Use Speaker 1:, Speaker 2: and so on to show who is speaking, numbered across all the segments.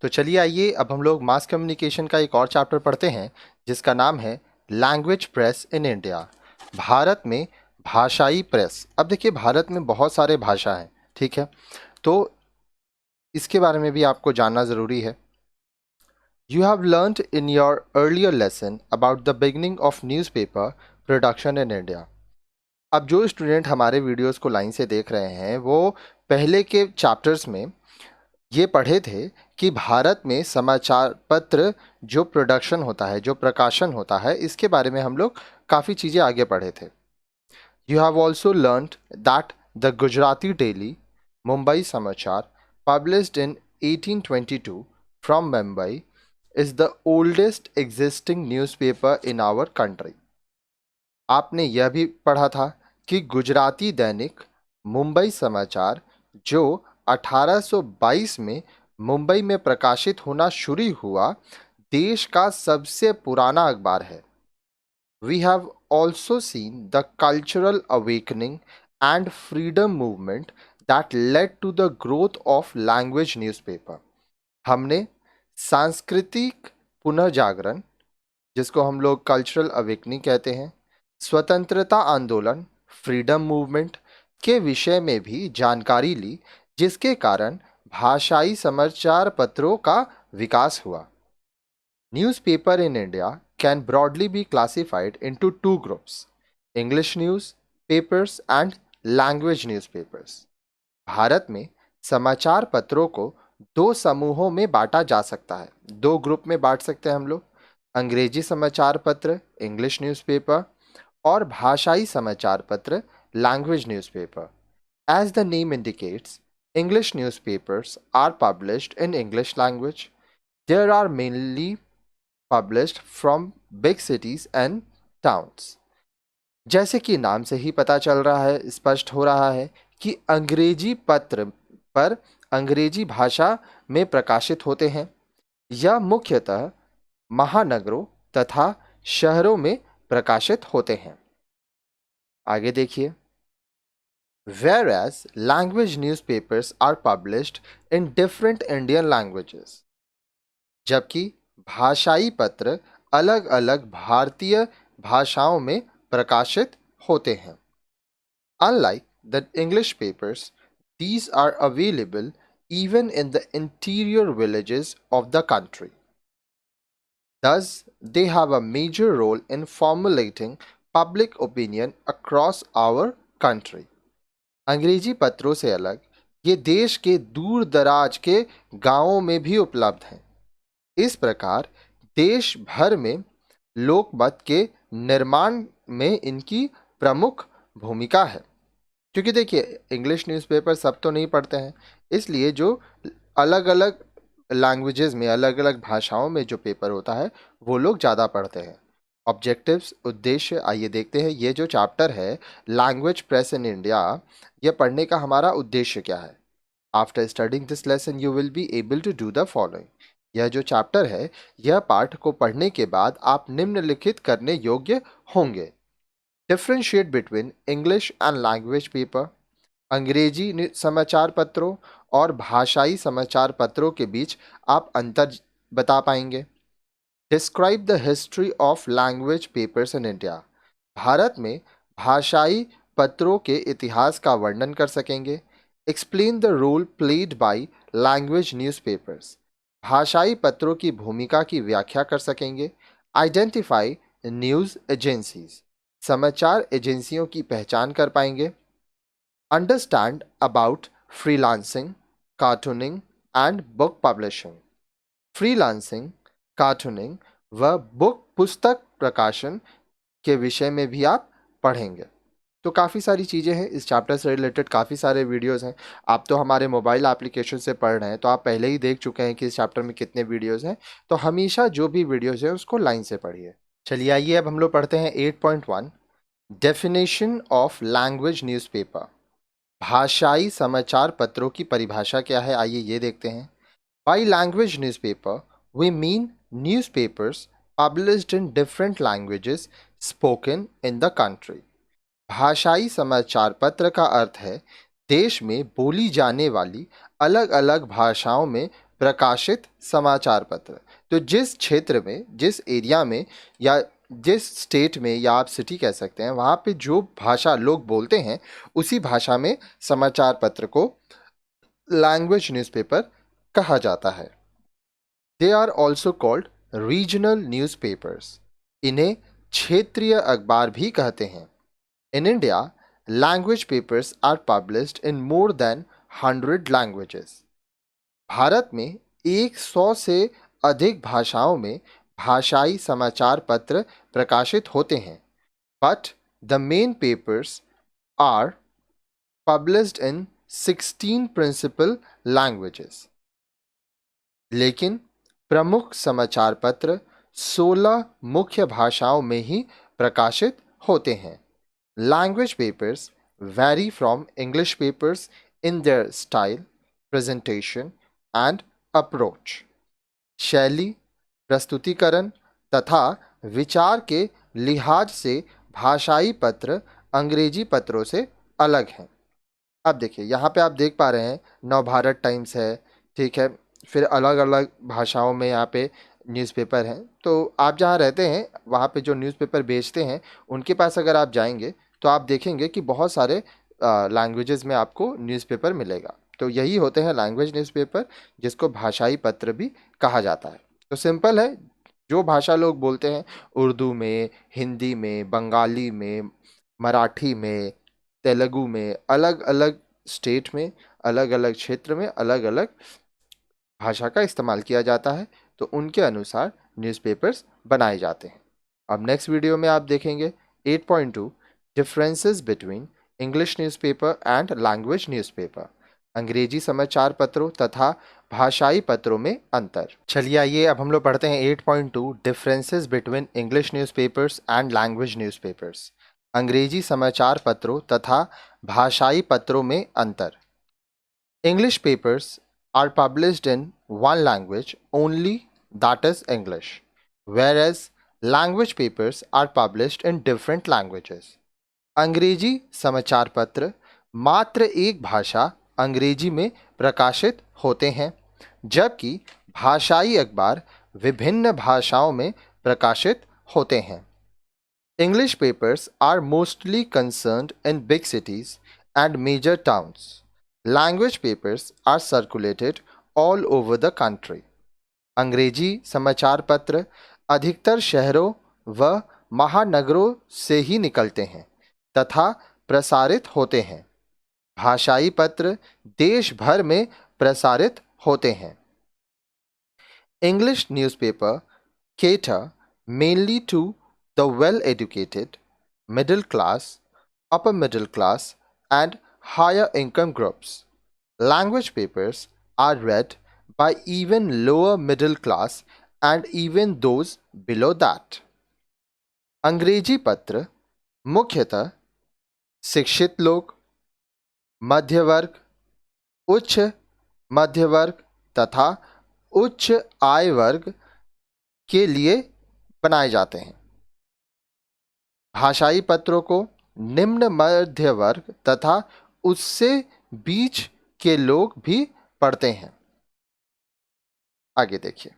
Speaker 1: तो चलिए आइए अब हम लोग मास कम्युनिकेशन का एक और चैप्टर पढ़ते हैं जिसका नाम है language press in India. Bharat में भाषाई प्रेस। अब देखिए भारत में बहुत सारे भाषा हैं, ठीक है, तो इसके बारे में भी आपको जानना ज़रूरी है। You have learned in your earlier lesson about the beginning of newspaper production in India. अब जो स्टूडेंट हमारे वीडियोस को लाइन से देख रहे हैं वो पहले के चैप्टर्स में ये पढ़े थे कि भारत में समाचार पत्र जो प्रोडक्शन होता है, जो प्रकाशन होता है, इसके बारे में हम लोग काफ़ी चीज़ें आगे पढ़े थे। You have also learned that the Gujarati daily Mumbai Samachar published in 1822 from Mumbai is the oldest existing newspaper in our country. आपने यह भी पढ़ा था कि गुजराती दैनिक मुंबई समाचार जो 1822 में मुंबई में प्रकाशित होना शुरू हुआ, देश का सबसे पुराना अखबार है। We have also seen the cultural awakening and freedom movement that led to the growth of language newspaper. हमने सांस्कृतिक पुनर्जागरण, जिसको हम लोग कल्चरल अवेकनिंग कहते हैं, स्वतंत्रता आंदोलन फ्रीडम मूवमेंट के विषय में भी जानकारी ली, जिसके कारण भाषाई समाचार पत्रों का विकास हुआ। Newspaper in India can broadly be classified into two groups, English news papers and language newspapers. Bharat में समाचार पत्रों को दो समूहों में बांटा जा सकता है, दो ग्रुप में बांट सकते हैं हम लोग। अंग्रेजी समाचार पत्र इंग्लिश न्यूज़पेपर और भाषाई समाचार पत्र language newspaper. As the name indicates, English newspapers are published in English language. They are mainly published from big cities and towns. जैसे कि नाम से ही पता चल रहा है, स्पष्ट हो रहा है कि अंग्रेजी पत्र पर अंग्रेजी भाषा में प्रकाशित होते हैं। यह मुख्यतः महानगरों तथा शहरों में प्रकाशित होते हैं। आगे देखिए। Whereas language newspapers are published in different Indian languages. जबकि भाषाई पत्र अलग अलग भारतीय भाषाओं में प्रकाशित होते हैं। Unlike the English papers, these are available even in the interior villages of the country. Thus, they have a major role in formulating public opinion across our country. अंग्रेजी पत्रों से अलग ये देश के दूर दराज के गांवों में भी उपलब्ध हैं। इस प्रकार देश भर में लोकमत के निर्माण में इनकी प्रमुख भूमिका है। क्योंकि देखिए इंग्लिश न्यूज़पेपर सब तो नहीं पढ़ते हैं, इसलिए जो अलग अलग लैंग्वेजेस में अलग अलग भाषाओं में जो पेपर होता है वो लोग ज़्यादा पढ़ते हैं। ऑब्जेक्टिव्स, उद्देश्य, आइए देखते हैं। ये जो चैप्टर है लैंग्वेज प्रेस इन इंडिया, ये पढ़ने का हमारा उद्देश्य क्या है। After studying this lesson you will be able to do the following. यह जो चैप्टर है, यह पाठ को पढ़ने के बाद आप निम्नलिखित करने योग्य होंगे। Differentiate between English and language paper. अंग्रेजी समाचार पत्रों और भाषाई समाचार पत्रों के बीच आप अंतर बता पाएंगे। Describe the history of language papers in India. Bharat में भाषाई पत्रों के इतिहास का वर्णन कर सकेंगे। Explain the role played by language newspapers. भाषाई पत्रों की भूमिका की व्याख्या कर सकेंगे। Identify news agencies. समाचार एजेंसियों की पहचान कर पाएंगे। Understand about freelancing, cartooning and book publishing. Freelancing, cartooning व बुक पुस्तक प्रकाशन के विषय में भी आप पढ़ेंगे। तो काफ़ी सारी चीज़ें हैं इस चैप्टर से रिलेटेड, काफ़ी सारे वीडियोस हैं। आप तो हमारे मोबाइल एप्लीकेशन से पढ़ रहे हैं तो आप पहले ही देख चुके हैं कि इस चैप्टर में कितने वीडियोस हैं। तो हमेशा जो भी वीडियोस हैं उसको लाइन से पढ़िए। चलिए आइए अब हम लोग पढ़ते हैं 8.1 डेफिनेशन ऑफ लैंग्वेज न्यूज़पेपर। भाषाई समाचार पत्रों की परिभाषा क्या है, आइए ये देखते हैं। By language newspaper we mean newspapers published in different languages spoken in the country. भाषाई समाचार पत्र का अर्थ है देश में बोली जाने वाली अलग अलग भाषाओं में प्रकाशित समाचार पत्र। तो जिस क्षेत्र में, जिस एरिया में या जिस स्टेट में, या आप सिटी कह सकते हैं, वहाँ पे जो भाषा लोग बोलते हैं उसी भाषा में समाचार पत्र को लैंग्वेज न्यूज़पेपर कहा जाता है। They are also called regional newspapers. इन्हें क्षेत्रीय अखबार भी कहते हैं। In India, language papers are published in more than 100 languages. Bharat में 100 से अधिक भाषाओं में भाषाई समाचार पत्र प्रकाशित होते हैं। But the main papers are published in 16 principal languages. लेकिन प्रमुख समाचार पत्र 16 मुख्य भाषाओं में ही प्रकाशित होते हैं। Language papers vary from English papers in their style, presentation and approach। शैली, प्रस्तुतिकरण तथा विचार के लिहाज से भाषाई पत्र अंग्रेजी पत्रों से अलग हैं। अब देखिए, यहाँ पे आप देख पा रहे हैं नवभारत टाइम्स है, ठीक है, फिर अलग अलग भाषाओं में यहाँ पे न्यूज़पेपर हैं। तो आप जहाँ रहते हैं वहाँ पे जो न्यूज़पेपर बेचते हैं उनके पास अगर आप जाएंगे तो आप देखेंगे कि बहुत सारे लैंग्वेजेस में आपको न्यूज़पेपर मिलेगा। तो यही होते हैं लैंग्वेज न्यूज़पेपर, जिसको भाषाई पत्र भी कहा जाता है। तो सिंपल है, जो भाषा लोग बोलते हैं, उर्दू में, हिंदी में, बंगाली में, मराठी में, तेलुगु में, अलग अलग स्टेट में, अलग अलग क्षेत्र में अलग अलग भाषा का इस्तेमाल किया जाता है, तो उनके अनुसार न्यूज़पेपर्स बनाए जाते हैं। अब नेक्स्ट वीडियो में आप देखेंगे 8.2 differences between English newspaper and language newspaper. अंग्रेजी समाचार पत्रों तथा भाषाई पत्रों में अंतर। चलिए आइए अब हम लोग पढ़ते हैं 8.2 differences between English newspapers and language newspapers. अंग्रेजी समाचार पत्रों तथा भाषाई पत्रों में अंतर। English papers are published in one language only, that is English, whereas language papers are published in different languages। अंग्रेजी समाचार पत्र मात्र एक भाषा अंग्रेजी में प्रकाशित होते हैं, जबकि भाषाई अखबार विभिन्न भाषाओं में प्रकाशित होते हैं। English papers are mostly concerned in big cities and major towns। Language papers are circulated all over the country। अंग्रेजी समाचार पत्र अधिकतर शहरों व महानगरों से ही निकलते हैं तथा प्रसारित होते हैं। भाषाई पत्र देश भर में प्रसारित होते हैं। English newspaper cater mainly to the well-educated, middle class, upper middle class and higher income groups। Language papers are read by even lower middle class and even those below that। अंग्रेजी पत्र मुख्यतः शिक्षित लोग, मध्य वर्ग, उच्च मध्य वर्ग तथा उच्च आय वर्ग के लिए बनाए जाते हैं। भाषाई पत्रों को निम्न मध्य वर्ग तथा उससे बीच के लोग भी पढ़ते हैं। आगे देखिए,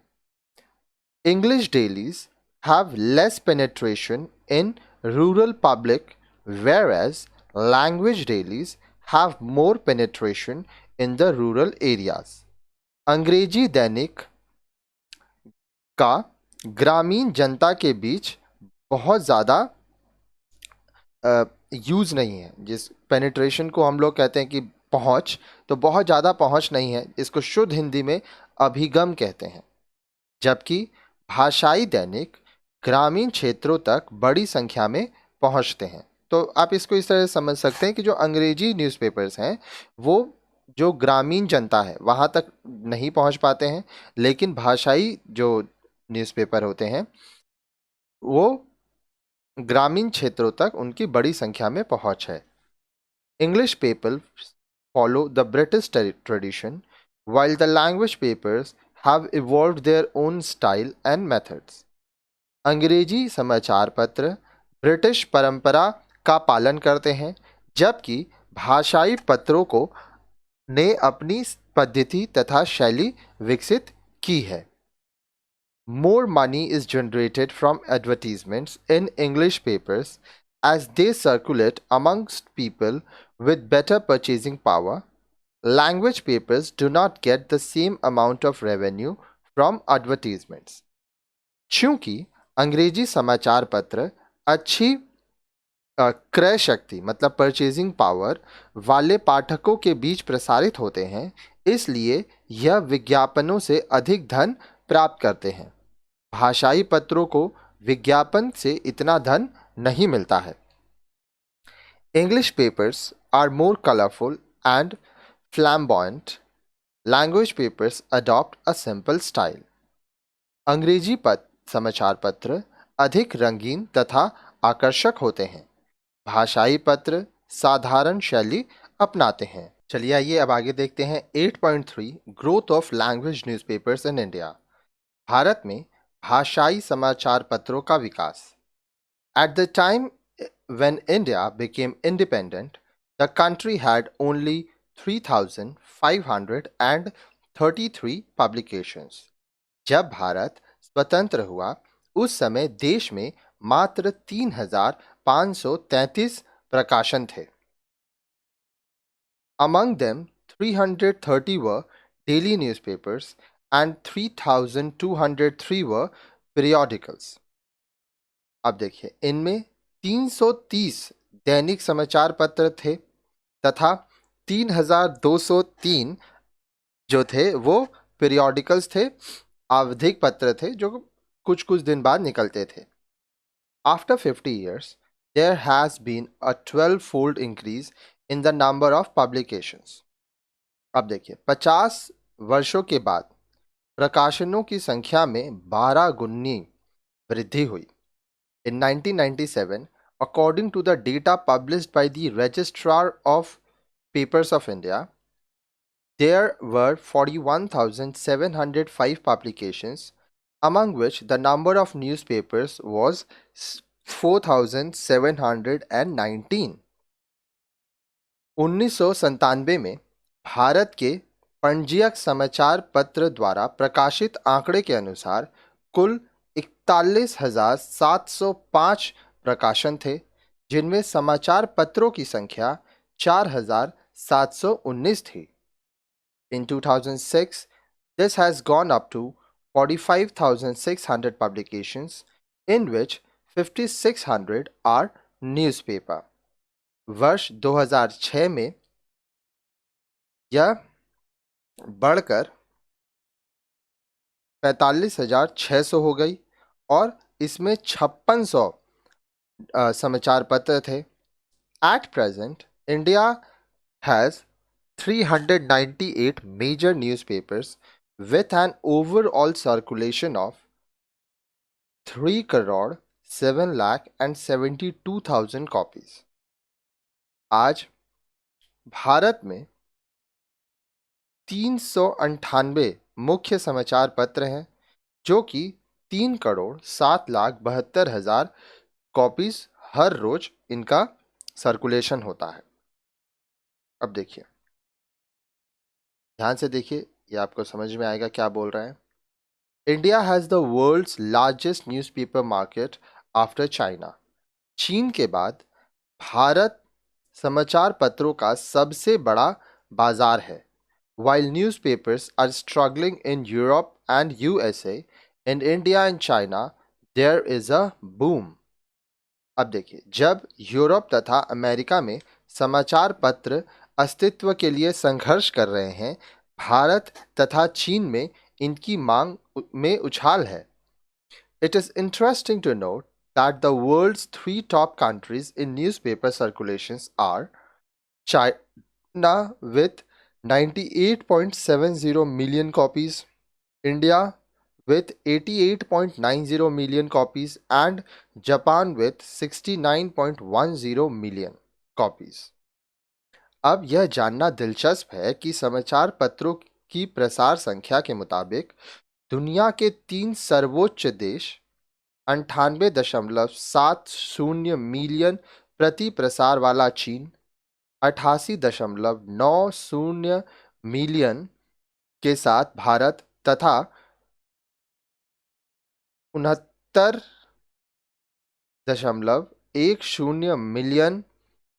Speaker 1: English dailies have less penetration in rural public, whereas language dailies have more penetration in the rural areas। अंग्रेजी दैनिक का ग्रामीण जनता के बीच बहुत ज़्यादा यूज़ नहीं है। जिस पेनिट्रेशन को हम लोग कहते हैं कि पहुँच, तो बहुत ज़्यादा पहुँच नहीं है, इसको शुद्ध हिंदी में अभिगम कहते हैं। जबकि भाषाई दैनिक ग्रामीण क्षेत्रों तक बड़ी संख्या में पहुँचते हैं। तो आप इसको इस तरह से समझ सकते हैं कि जो अंग्रेजी न्यूज़पेपर्स हैं वो जो ग्रामीण जनता है वहाँ तक नहीं पहुँच पाते हैं, लेकिन भाषाई जो न्यूज़पेपर होते हैं वो ग्रामीण क्षेत्रों तक उनकी बड़ी संख्या में पहुँच है। English paper follow the British tradition while the language papers have evolved their own style and methods। अंग्रेजी समाचार पत्र ब्रिटिश परंपरा का पालन करते हैं, जबकि भाषाई पत्रों को ने अपनी पद्धति तथा शैली विकसित की है। More money is generated from advertisements in English papers as they circulate amongst people with better purchasing power. Language papers do not get the same amount of revenue from advertisements. चूंकि अंग्रेजी समाचार पत्र अच्छी क्रय शक्ति मतलब परचेजिंग पावर वाले पाठकों के बीच प्रसारित होते हैं, इसलिए यह विज्ञापनों से अधिक धन प्राप्त करते हैं। भाषाई पत्रों को विज्ञापन से इतना धन नहीं मिलता है। English papers are more colorful and flamboyant. Language papers adopt a simple style. अंग्रेजी समाचार पत्र अधिक रंगीन तथा आकर्षक होते हैं। भाषाई पत्र साधारण शैली अपनाते हैं। चलिए आइए अब आगे देखते हैं 8.3 growth of language newspapers in India. Bharat में भाषाई समाचार पत्रों का विकास। At the time when India became independent, the country had only 3,533 publications. जब भारत स्वतंत्र हुआ उस समय देश में मात्र 3,533 प्रकाशन थे। Among them, 330 were daily newspapers and 3,203 were periodicals. अब देखिए, इनमें 330 दैनिक समाचार पत्र थे तथा 3,203 जो थे वो पीरियोडिकल्स थे, आवधिक पत्र थे जो कुछ कुछ दिन बाद निकलते थे। After 50 years, there has been a 12-fold increase in the number of publications. अब देखिए, 50 वर्षों के बाद प्रकाशनों की संख्या में 12 गुनी वृद्धि हुई। In 1997, according to the data published by the Registrar of Papers of India, there were 41,705 publications, among which the number of newspapers was 4,719. 1997 में भारत के पंजीयक समाचार पत्र द्वारा प्रकाशित आंकड़े के अनुसार कुल 41,705 प्रकाशन थे, जिनमें समाचार पत्रों की संख्या 4,719 थी। In 2006, this has gone up to 45,600 publications, in which 5,600 are newspaper. वर्ष 2006 में यह बढ़कर 45,600 हो गई और इसमें 5600 समाचार पत्र थे। At present, India has 398 major newspapers with an overall circulation of 3,07,72,000 copies. आज भारत में 398 मुख्य समाचार पत्र हैं जो कि 3,07,72,000 कॉपीज हर रोज इनका सर्कुलेशन होता है। अब देखिए, ध्यान से देखिए, ये आपको समझ में आएगा क्या बोल रहा है। India has the world's largest newspaper market after China. चीन के बाद भारत समाचार पत्रों का सबसे बड़ा बाजार है। While newspapers are struggling in Europe and USA, in India and China, there is a boom. अब देखिए, जब यूरोप तथा अमेरिका में समाचार पत्र अस्तित्व के लिए संघर्ष कर रहे हैं, भारत तथा चीन में इनकी मांग में उछाल है। It is interesting to note that the world's 3 top countries in newspaper circulations are China with 98.70 million copies, India with 88.90 million copies, and Japan with 69.10 million copies. अब यह जानना दिलचस्प है कि समाचार पत्रों की प्रसार संख्या के मुताबिक दुनिया के 3 सर्वोच्च देश 98.70 मिलियन प्रति प्रसार वाला चीन, 88.90 मिलियन के साथ भारत तथा 69.10 मिलियन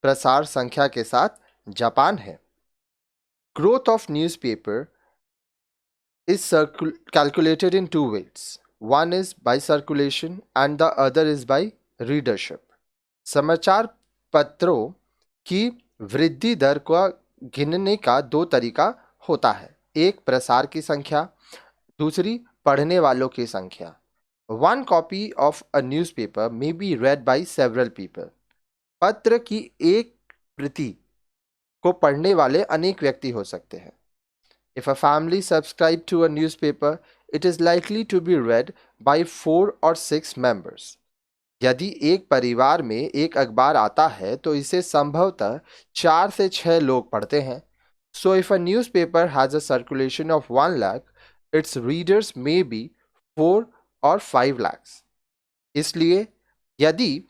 Speaker 1: प्रसार संख्या के साथ जापान है। Growth of newspaper is calculated in two ways. One is by circulation and the other is by readership. समाचार पत्रों की वृद्धि दर को गिनने का दो तरीका होता है, एक प्रसार की संख्या, दूसरी पढ़ने वालों की संख्या। One copy of a newspaper may be read by several people. पत्र की एक प्रति को पढ़ने वाले अनेक व्यक्ति हो सकते हैं। If a family subscribe to a newspaper, it is likely to be read by 4 or 6 members. यदि एक परिवार में एक अखबार आता है तो इसे संभवतः 4 से 6 लोग पढ़ते हैं। So if a newspaper has a circulation of 1 lakh, its readers may be 4 or 5 lakhs. इसलिए यदि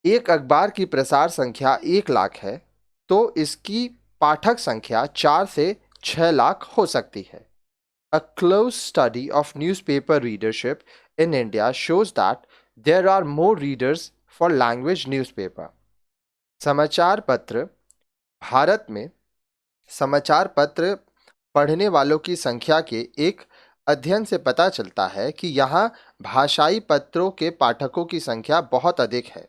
Speaker 1: एक अखबार की प्रसार संख्या 1 लाख है तो इसकी पाठक संख्या 4 से 6 लाख हो सकती है। A close study of newspaper readership in India shows that there are more readers for language newspaper. समाचार पत्र भारत में समाचार पत्र पढ़ने वालों की संख्या के एक अध्ययन से पता चलता है कि यहाँ भाषाई पत्रों के पाठकों की संख्या बहुत अधिक है।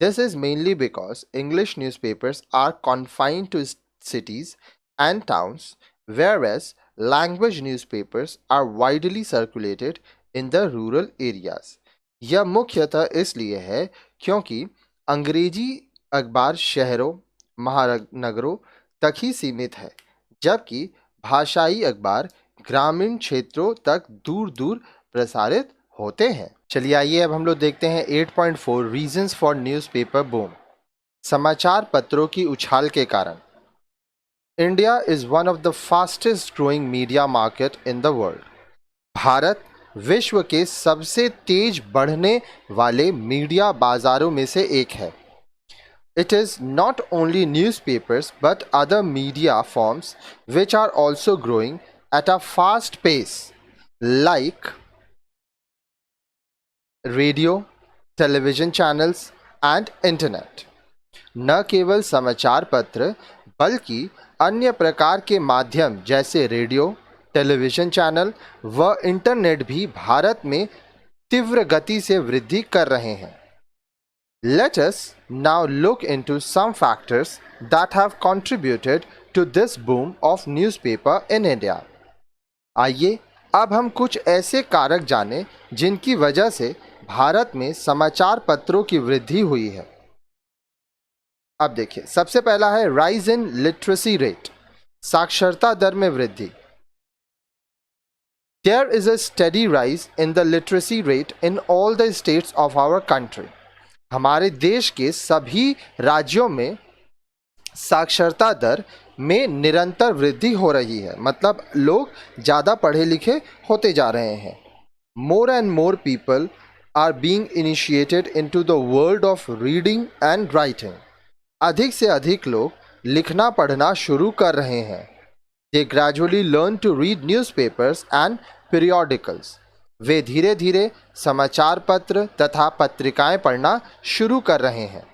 Speaker 1: This is mainly because English newspapers are confined to cities and towns, whereas language newspapers are widely circulated in the rural areas. यह मुख्यतः इसलिए है क्योंकि अंग्रेजी अखबार शहरों, महानगरों तक ही सीमित है, जबकि भाषाई अखबार ग्रामीण क्षेत्रों तक दूर दूर प्रसारित होते हैं। चलिए आइए अब हम लोग देखते हैं 8.4 रीजंस फॉर न्यूज़पेपर बूम। समाचार पत्रों की उछाल के कारण। India is one of the fastest growing media market in the world. Bharat विश्व के सबसे तेज बढ़ने वाले मीडिया बाजारों में से एक है। It is not only newspapers but other media forms which are also growing at a fast pace, like radio, television channels and internet. न केवल समाचार पत्र बल्कि अन्य प्रकार के माध्यम जैसे रेडियो, टेलीविजन चैनल व इंटरनेट भी भारत में तीव्र गति से वृद्धि कर रहे हैं। Let us now look into some factors that have contributed to this boom of newspaper in India. आइए अब हम कुछ ऐसे कारक जानें जिनकी वजह से भारत में समाचार पत्रों की वृद्धि हुई है। अब देखिए, सबसे पहला है राइज इन लिटरेसी रेट, साक्षरता दर में वृद्धि। There is a steady rise in the literacy rate in all the states of our country. हमारे देश के सभी राज्यों में साक्षरता दर में निरंतर वृद्धि हो रही है, मतलब लोग ज़्यादा पढ़े लिखे होते जा रहे हैं। More and more people are being initiated into the world of reading and writing. अधिक से अधिक लोग लिखना पढ़ना शुरू कर रहे हैं। They gradually learn to read newspapers and periodicals. वे धीरे धीरे समाचार पत्र तथा पत्रिकाएं पढ़ना शुरू कर रहे हैं।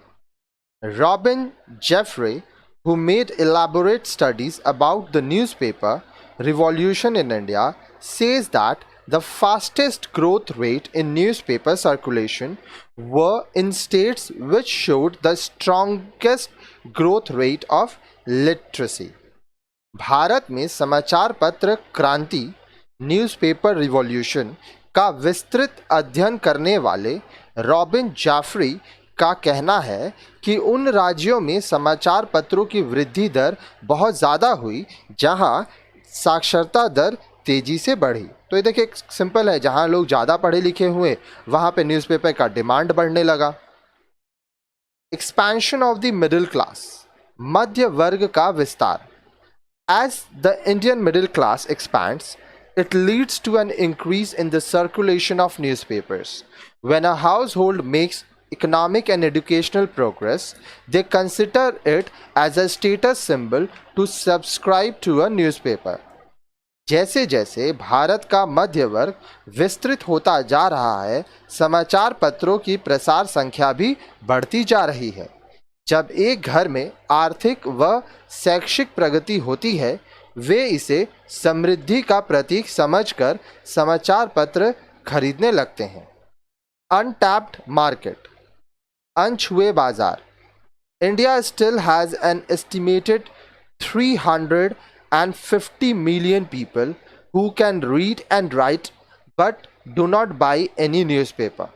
Speaker 1: Robin Jeffrey, who made elaborate studies about the newspaper revolution in India, says that the fastest growth rate in newspaper circulation were in states which showed the strongest growth rate of literacy. Bharat में समाचार पत्र क्रांति newspaper revolution का विस्तृत अध्ययन करने वाले robin Jafri का कहना है कि उन राज्यों में समाचार पत्रों की वृद्धि दर बहुत ज़्यादा हुई जहां साक्षरता दर तेज़ी से बढ़ी। तो ये देखिए, सिंपल है, जहां लोग ज़्यादा पढ़े लिखे हुए वहां पे न्यूज़पेपर का डिमांड बढ़ने लगा। Expansion of the middle class, मध्य वर्ग का विस्तार। As the Indian middle class expands, it leads to an increase in the circulation of newspapers. When a household makes economic and educational progress, they consider it as a status symbol to subscribe to a newspaper. जैसे जैसे भारत का मध्य वर्ग विस्तृत होता जा रहा है, समाचार पत्रों की प्रसार संख्या भी बढ़ती जा रही है। जब एक घर में आर्थिक व शैक्षिक प्रगति होती है, वे इसे समृद्धि का प्रतीक समझकर समाचार पत्र खरीदने लगते हैं। अनटैप्ड मार्केट, अनछुए बाजार। India still has an estimated 350 million people who can read and write but do not buy any newspaper.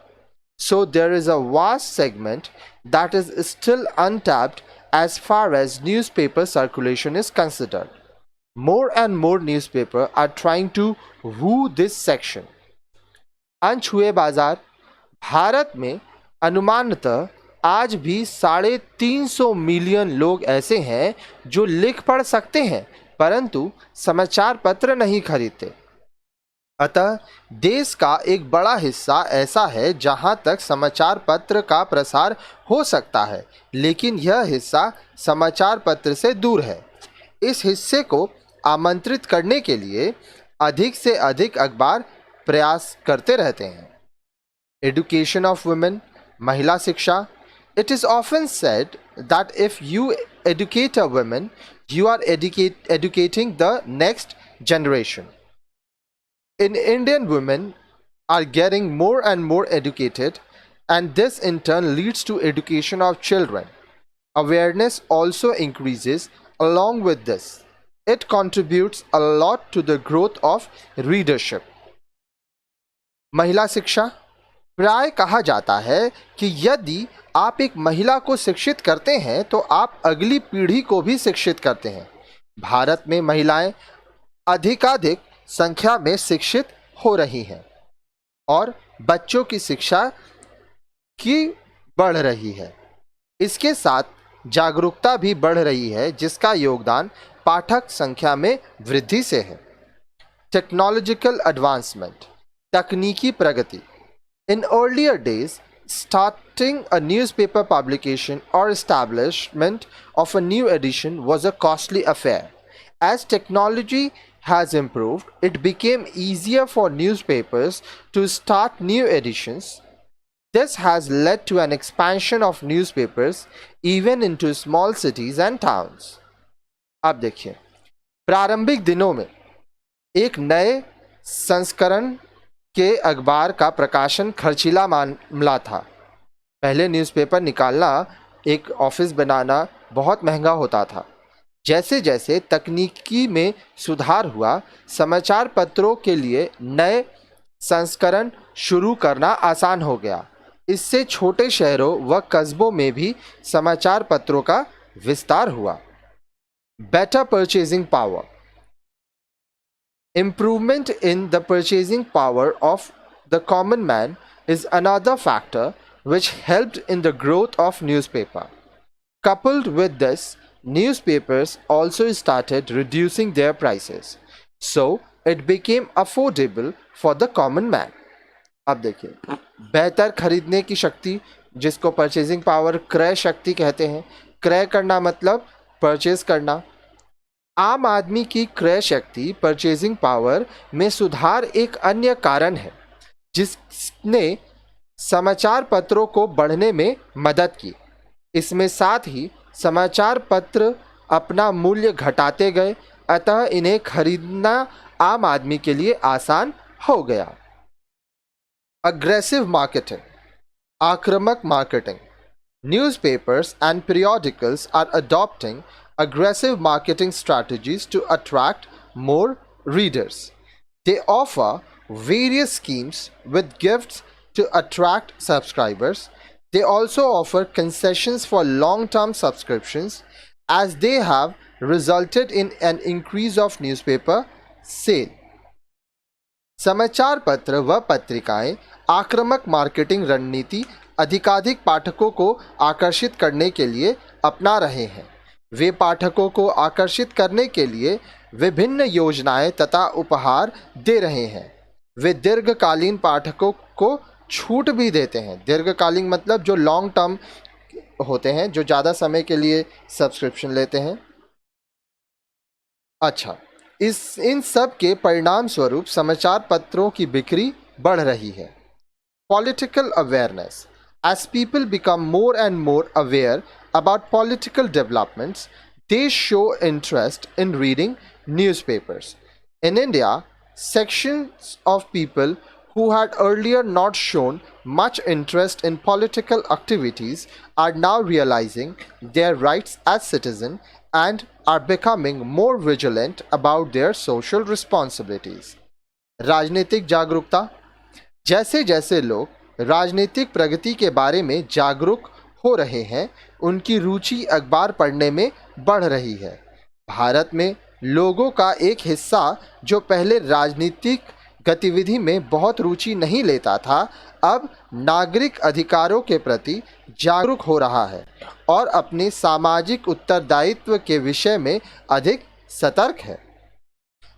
Speaker 1: So there is a vast segment that is still untapped as far as newspaper circulation is considered. More and more newspapers are trying to woo this section. अनछुए बाजार। भारत में अनुमानतः आज भी 350 million लोग ऐसे हैं जो लिख पढ़ सकते हैं परंतु समाचार पत्र नहीं खरीदते। अतः देश का एक बड़ा हिस्सा ऐसा है जहां तक समाचार पत्र का प्रसार हो सकता है, लेकिन यह हिस्सा समाचार पत्र से दूर है। इस हिस्से को आमंत्रित करने के लिए अधिक से अधिक अखबार प्रयास करते रहते हैं। एजुकेशन ऑफ वुमेन, महिला शिक्षा। It is often said that if you educate a woman, you are educating the next generation. Indian women are getting more and more educated, and this in turn leads to education of children. Awareness also increases along with this. It contributes a lot to the growth of readership. महिला शिक्षा। प्राय कहा जाता है कि यदि आप एक महिला को शिक्षित करते हैं तो आप अगली पीढ़ी को भी शिक्षित करते हैं। भारत में महिलाएं अधिकाधिक संख्या में शिक्षित हो रही हैं और बच्चों की शिक्षा की बढ़ रही है। इसके साथ जागरूकता भी बढ़ रही है जिसका योगदान पाठक संख्या में वृद्धि से है। टेक्नोलॉजिकल एडवांसमेंट, तकनीकी प्रगति। In earlier days, starting a newspaper publication or establishment of a new edition was a costly affair. As technology has improved, it became easier for newspapers to start new editions. This has led to an expansion of newspapers even into small cities and towns. अब देखिए, प्रारंभिक दिनों में एक नए संस्करण के अखबार का प्रकाशन खर्चीला मामला था। पहले न्यूज़पेपर निकालना, एक ऑफिस बनाना बहुत महंगा होता था। जैसे जैसे तकनीकी में सुधार हुआ, समाचार पत्रों के लिए नए संस्करण शुरू करना आसान हो गया। इससे छोटे शहरों व कस्बों में भी समाचार पत्रों का विस्तार हुआ। Better purchasing power. Improvement in the purchasing power of the common man is another factor which helped in the growth of newspaper. Coupled with this, newspapers also started reducing their prices, so it became affordable for the common man. अब देखिए, बेहतर खरीदने की शक्ति, जिसको purchasing power क्रय शक्ति कहते हैं। क्रय करना मतलब परचेज करना। आम आदमी की क्रय शक्ति, परचेजिंग पावर में सुधार एक अन्य कारण है जिसने समाचार पत्रों को बढ़ने में मदद की। इसमें साथ ही समाचार पत्र अपना मूल्य घटाते गए, अतः इन्हें खरीदना आम आदमी के लिए आसान हो गया। अग्रेसिव मार्केटिंग, आक्रामक marketing. Newspapers and periodicals are adopting aggressive marketing strategies to attract more readers. They offer various schemes with gifts to attract subscribers. They also offer concessions for long-term subscriptions as they have resulted in an increase of newspaper sale. समाचार पत्र व पत्रिकाएं आक्रामक marketing रणनीति अधिकाधिक पाठकों को आकर्षित करने के लिए अपना रहे हैं। वे पाठकों को आकर्षित करने के लिए विभिन्न योजनाएं तथा उपहार दे रहे हैं। वे दीर्घकालीन पाठकों को छूट भी देते हैं। दीर्घकालिक मतलब जो लॉन्ग टर्म होते हैं, जो ज़्यादा समय के लिए सब्सक्रिप्शन लेते हैं। अच्छा, इन सब के परिणाम स्वरूप समाचार पत्रों की बिक्री बढ़ रही है। Political awareness. As people become more and more aware about political developments, they show interest in reading newspapers. In India, sections of people who had earlier not shown much interest in political activities are now realizing their rights as citizens and are becoming more vigilant about their social responsibilities. राजनीतिक जागरूकता। जैसे जैसे लोग राजनीतिक प्रगति के बारे में जागरूक हो रहे हैं, उनकी रुचि अखबार पढ़ने में बढ़ रही है। भारत में लोगों का एक हिस्सा जो पहले राजनीतिक गतिविधि में बहुत रुचि नहीं लेता था, अब नागरिक अधिकारों के प्रति जागरूक हो रहा है और अपने सामाजिक उत्तरदायित्व के विषय में अधिक सतर्क है।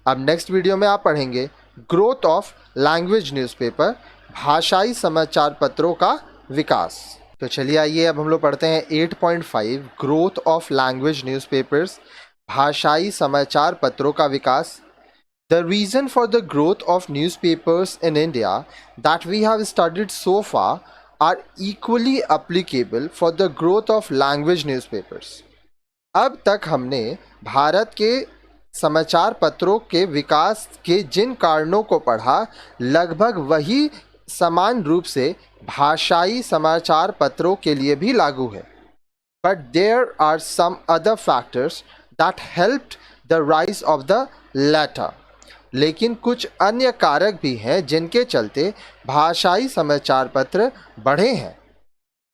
Speaker 1: अब नेक्स्ट वीडियो में आप पढ़ेंगे ग्रोथ ऑफ लैंग्वेज न्यूज़पेपर, भाषाई समाचार पत्रों का विकास। तो चलिए आइए अब हम लोग पढ़ते हैं 8.5 ग्रोथ ऑफ लैंग्वेज न्यूज़पेपर्स, भाषाई समाचार पत्रों का विकास। The reason for the growth of newspapers in India that we have studied so far are equally applicable for the growth of language newspapers. अब तक हमने भारत के समाचार पत्रों के विकास के जिन कारणों को पढ़ा, लगभग वही समान रूप से भाषाई समाचार पत्रों के लिए भी लागू है। But there are some other factors that helped the rise of the latter. लेकिन कुछ अन्य कारक भी हैं जिनके चलते भाषाई समाचार पत्र बढ़े हैं।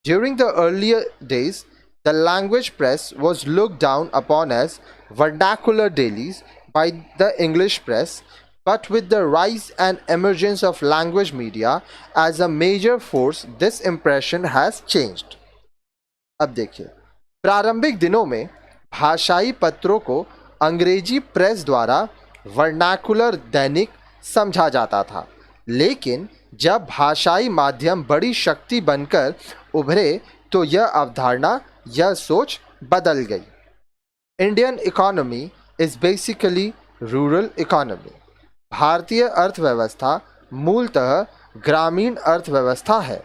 Speaker 1: During the earlier days, the language press was looked down upon as vernacular dailies by the English press, but with the rise and emergence of language media as a major force, this impression has changed. अब देखिए, प्रारंभिक दिनों में भाषाई पत्रों को अंग्रेजी press द्वारा वर्नाकुलर दैनिक समझा जाता था, लेकिन जब भाषाई माध्यम बड़ी शक्ति बनकर उभरे तो यह अवधारणा, यह सोच बदल गई। Indian economy is basically rural economy. भारतीय अर्थव्यवस्था मूलतः ग्रामीण अर्थव्यवस्था है।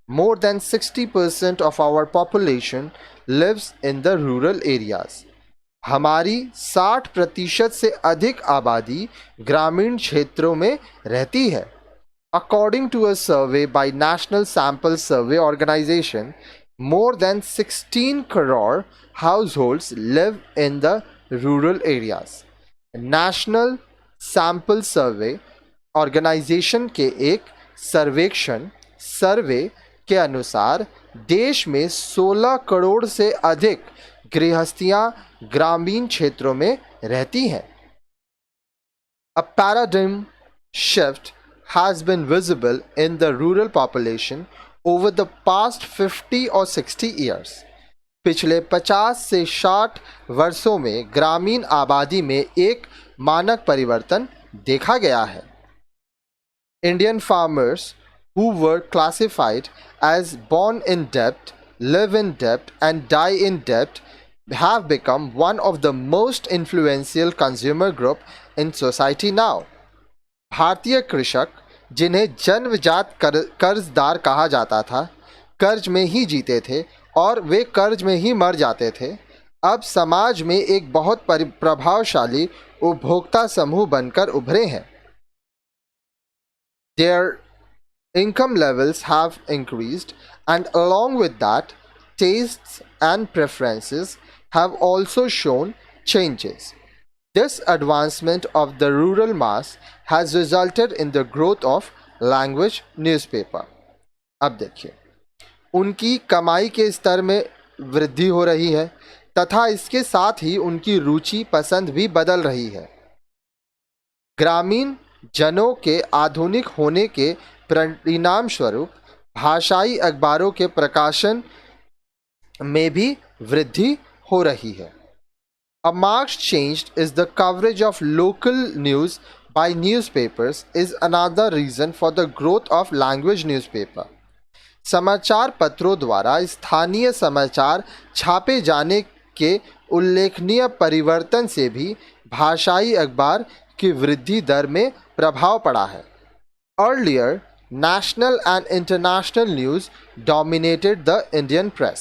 Speaker 1: More than 60% of our population lives in the rural areas. हमारी 60% से अधिक आबादी ग्रामीण क्षेत्रों में रहती है। According to a survey by National Sample Survey Organization, more than 16 crore households live in the rural areas. National Sample Survey Organization के एक सर्वे के अनुसार देश में 16 करोड़ से अधिक गृहस्थियां ग्रामीण क्षेत्रों में रहती हैं। A paradigm shift has been visible in the rural population over the past 50 or 60 years. पिछले 50 से 60 वर्षों में ग्रामीण आबादी में एक मानक परिवर्तन देखा गया है। Indian farmers who were classified as born in debt, live in debt and die in debt have become one of the most influential consumer group in society now. भारतीय कृषक, जिन्हें जन्मजात कर्जदार कहा जाता था, कर्ज में ही जीते थे और वे कर्ज में ही मर जाते थे, अब समाज में एक बहुत प्रभावशाली उपभोक्ता समूह बनकर उभरे हैं। Their income levels have increased, and along with that, tastes and preferences have also shown changes. This advancement of the rural mass has resulted in the growth of language newspaper. अब देखिए, उनकी कमाई के स्तर में वृद्धि हो रही है तथा इसके साथ ही उनकी रुचि पसंद भी बदल रही है। ग्रामीण जनों के आधुनिक होने के परिणाम स्वरूप भाषाई अखबारों के प्रकाशन में भी वृद्धि हो रही है। A marked change is the coverage of local news by newspapers is another reason for the growth of language newspaper. समाचार पत्रों द्वारा स्थानीय समाचार छापे जाने के उल्लेखनीय परिवर्तन से भी भाषाई अखबार की वृद्धि दर में प्रभाव पड़ा है. Earlier, national and international news dominated the Indian press.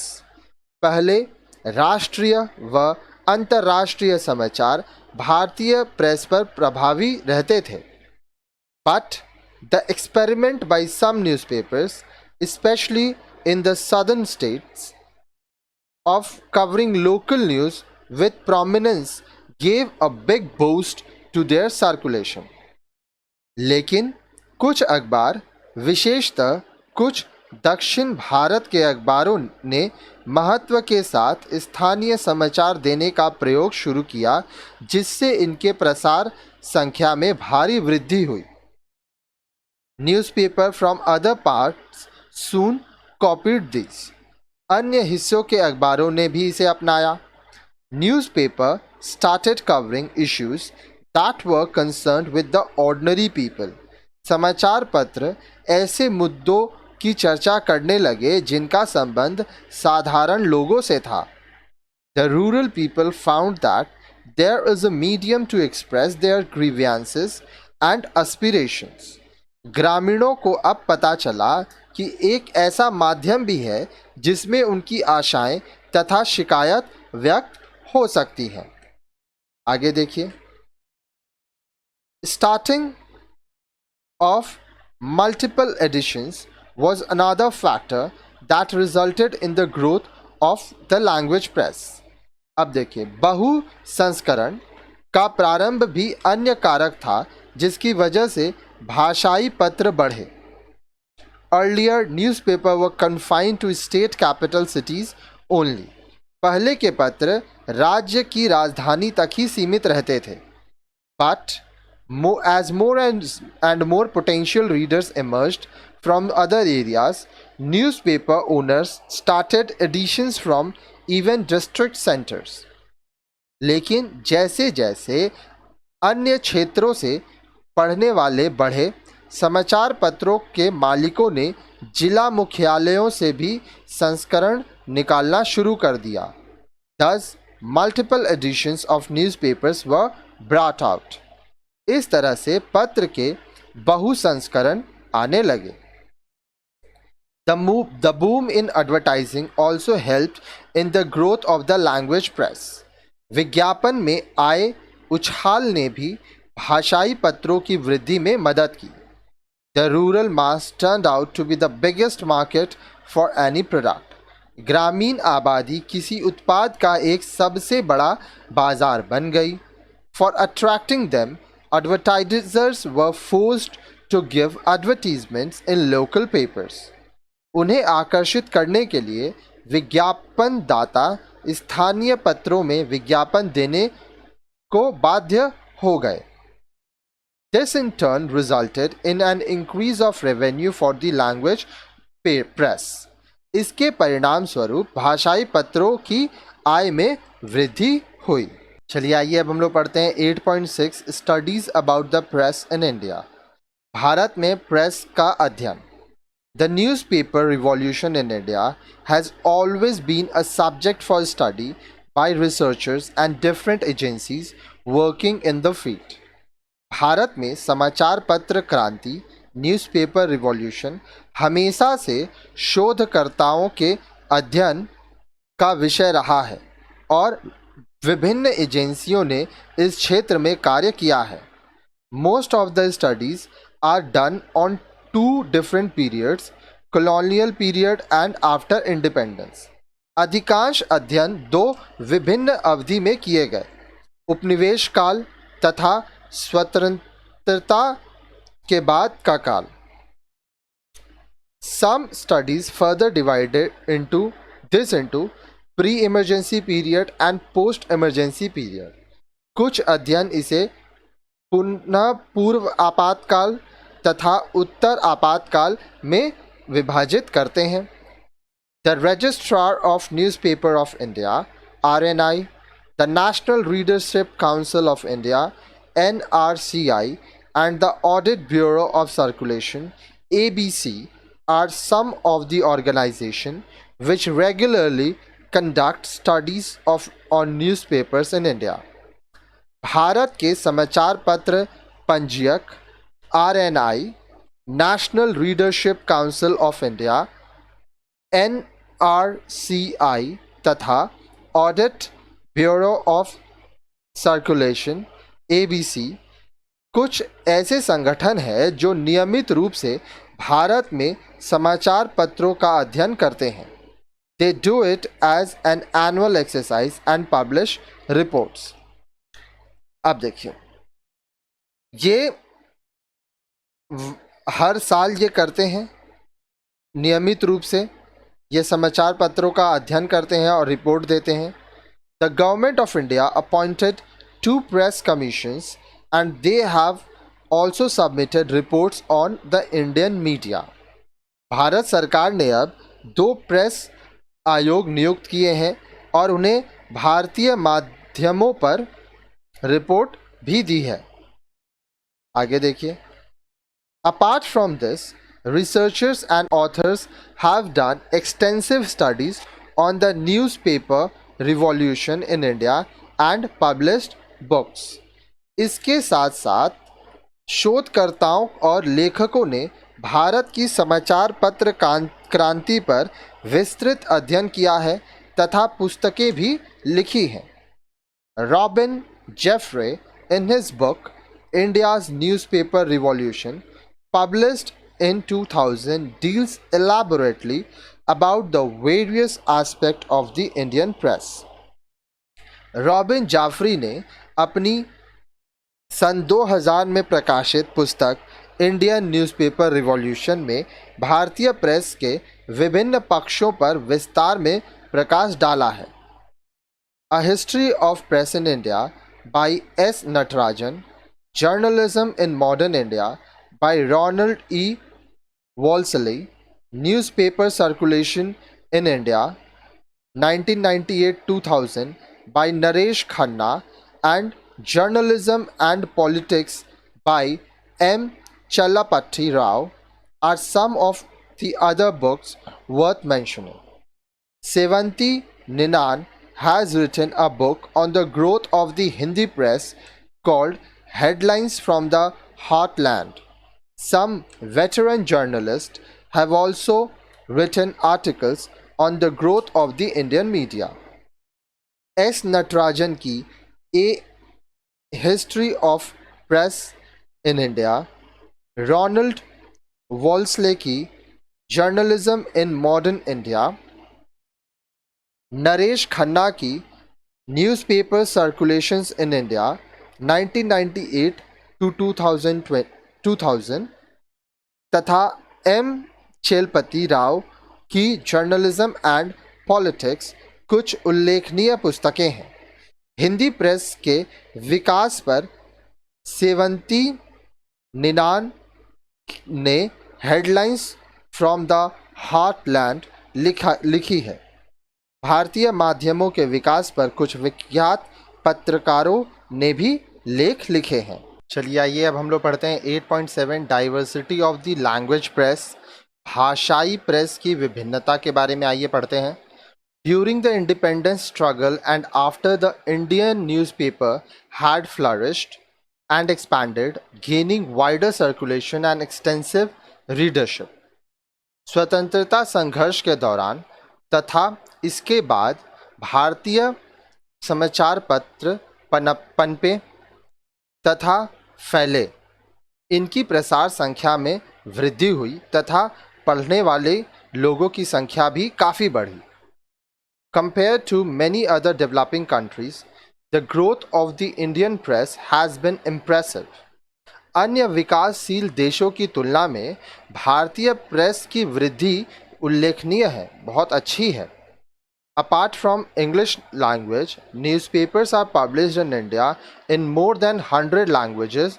Speaker 1: पहले राष्ट्रीय व अंतर्राष्ट्रीय समाचार भारतीय प्रेस पर प्रभावी रहते थे. But the experiment by some newspapers, especially in the southern states, of covering local news with prominence gave a big boost to their circulation. लेकिन कुछ अखबार, विशेषतः कुछ दक्षिण भारत के अखबारों ने महत्व के साथ स्थानीय समाचार देने का प्रयोग शुरू किया, जिससे इनके प्रसार संख्या में भारी वृद्धि हुई. Newspaper from other parts soon copied this. अन्य हिस्सों के अखबारों ने भी इसे अपनाया. Newspaper started covering issues that were concerned with the ordinary people. समाचार पत्र ऐसे मुद्दों की चर्चा करने लगे जिनका संबंध साधारण लोगों से था. The rural people found that there is a medium to express their grievances and aspirations. ग्रामीणों को अब पता चला कि एक ऐसा माध्यम भी है जिसमें उनकी आशाएं तथा शिकायत व्यक्त हो सकती हैं. आगे देखिए. Starting of multiple editions was another factor that resulted in the growth of the language press. अब देखिए, बहु संस्करण का प्रारंभ भी अन्य कारक था जिसकी वजह से भाषाई पत्र बढ़े. Earlier newspaper were confined to state capital cities only. पहले के पत्र राज्य की राजधानी तक ही सीमित रहते थे. But as more and more potential readers emerged from other areas, newspaper owners started editions from even district centers. लेकिन जैसे जैसे अन्य क्षेत्रों से पढ़ने वाले बढ़े, समाचार पत्रों के मालिकों ने जिला मुख्यालयों से भी संस्करण निकालना शुरू कर दिया. Thus, multiple editions of newspapers were brought out. इस तरह से पत्र के बहु संस्करण आने लगे. The boom in advertising also helped in the growth of the language press. विज्ञापन में आए उछाल ने भी भाषाई पत्रों की वृद्धि में मदद की. The rural mass turned out to be the biggest market for any product. ग्रामीण आबादी किसी उत्पाद का एक सबसे बड़ा बाजार बन गई. For attracting them, advertisers were forced to give advertisements in local papers. उन्हें आकर्षित करने के लिए विज्ञापन दाता स्थानीय पत्रों में विज्ञापन देने को बाध्य हो गए. This in turn resulted in an increase of revenue for the language press. इसके परिणाम स्वरूप भाषाई पत्रों की आय में वृद्धि हुई. चलिए आइए अब हम लोग पढ़ते हैं 8.6 studies about the press in India. Bharat में प्रेस का अध्ययन. The newspaper revolution in India has always been a subject for study by researchers and different agencies working in the field. Bharat में समाचार पत्र क्रांति न्यूज़पेपर रिवॉल्यूशन हमेशा से शोधकर्ताओं के अध्ययन का विषय रहा है और विभिन्न एजेंसियों ने इस क्षेत्र में कार्य किया है. Most of the studies are done on 2 different periods, colonial period and after independence. अधिकांश अध्ययन 2 विभिन्न अवधि में किए गए, उपनिवेश काल तथा स्वतंत्रता के बाद का काल. Some studies further divided into pre-emergency period and post-emergency period. कुछ अध्ययन इसे पुनः पूर्व आपातकाल तथा उत्तर आपातकाल में विभाजित करते हैं. The Registrar of Newspaper of India (RNI), the National Readership Council of India (NRCI), and the Audit Bureau of Circulation (ABC) are some of the organizations which regularly conduct studies on newspapers in India. Bharat के समाचार पत्र पंजीयक RNI, national readership council of India NRCI तथा audit bureau of circulation ABC कुछ ऐसे संगठन हैं जो नियमित रूप से भारत में समाचार पत्रों का अध्ययन करते हैं. They do it as an annual exercise and publish reports. अब देखिए, ये हर साल ये करते हैं, नियमित रूप से ये समाचार पत्रों का अध्ययन करते हैं और रिपोर्ट देते हैं. The government of India appointed 2 press commissions and they have also submitted reports on the Indian media. Bharat सरकार ने अब 2 प्रेस आयोग नियुक्त किए हैं और उन्हें भारतीय माध्यमों पर रिपोर्ट भी दी है. आगे देखिए. Apart from this, researchers and authors have done extensive studies on the newspaper revolution in India and published books. इसके साथ साथ शोधकर्ताओं और लेखकों ने भारत की समाचार पत्र क्रांति पर विस्तृत अध्ययन किया है तथा पुस्तकें भी लिखी हैं. Robin Jeffrey in his book India's Newspaper Revolution, published in 2000, deals elaborately about the various aspects of the Indian press. Robin Jeffrey ने अपनी सन 2000 में प्रकाशित पुस्तक इंडियन न्यूज़पेपर रिवॉल्यूशन में भारतीय प्रेस के विभिन्न पक्षों पर विस्तार में प्रकाश डाला है. A History of Press in India by S. Natarajan, Journalism in Modern India by Ronald E. Wolseley, Newspaper Circulation in India 1998-2000 by Naresh Khanna and Journalism and Politics by M. Challapathy Rao are some of the other books worth mentioning. Sevanti Ninan has written a book on the growth of the Hindi press called Headlines from the Heartland. Some veteran journalists have also written articles on the growth of the Indian media. S. Natarajan की A History of Press in India, Ronald Wolseley की Journalism in Modern India, Naresh Khanna की newspaper circulations in India 1998-2000 तथा M चेलपति Rao की journalism and politics कुछ उल्लेखनीय पुस्तकें हैं. Hindi press के विकास पर सेवंती निनान ने हेडलाइंस फ्रॉम द हार्टलैंड लिखी है. भारतीय माध्यमों के विकास पर कुछ विख्यात पत्रकारों ने भी लेख लिखे हैं. चलिए आइए अब हम लोग पढ़ते हैं 8.7 diversity of the language press. भाषाई प्रेस की विभिन्नता के बारे में आइए पढ़ते हैं. During the independence struggle and after the Indian newspaper had flourished and expanded, gaining wider circulation and extensive readership. स्वतंत्रता संघर्ष के दौरान तथा इसके बाद भारतीय समाचार पत्र पनपे तथा फैले. इनकी प्रसार संख्या में वृद्धि हुई तथा पढ़ने वाले लोगों की संख्या भी काफ़ी बढ़ी. Compared to many other developing countries, the growth of the Indian press has been impressive. अन्य विकासशील देशों की तुलना में भारतीय प्रेस की वृद्धि उल्लेखनीय है, बहुत अच्छी है. Apart from English language, newspapers are published in India in more than 100 languages,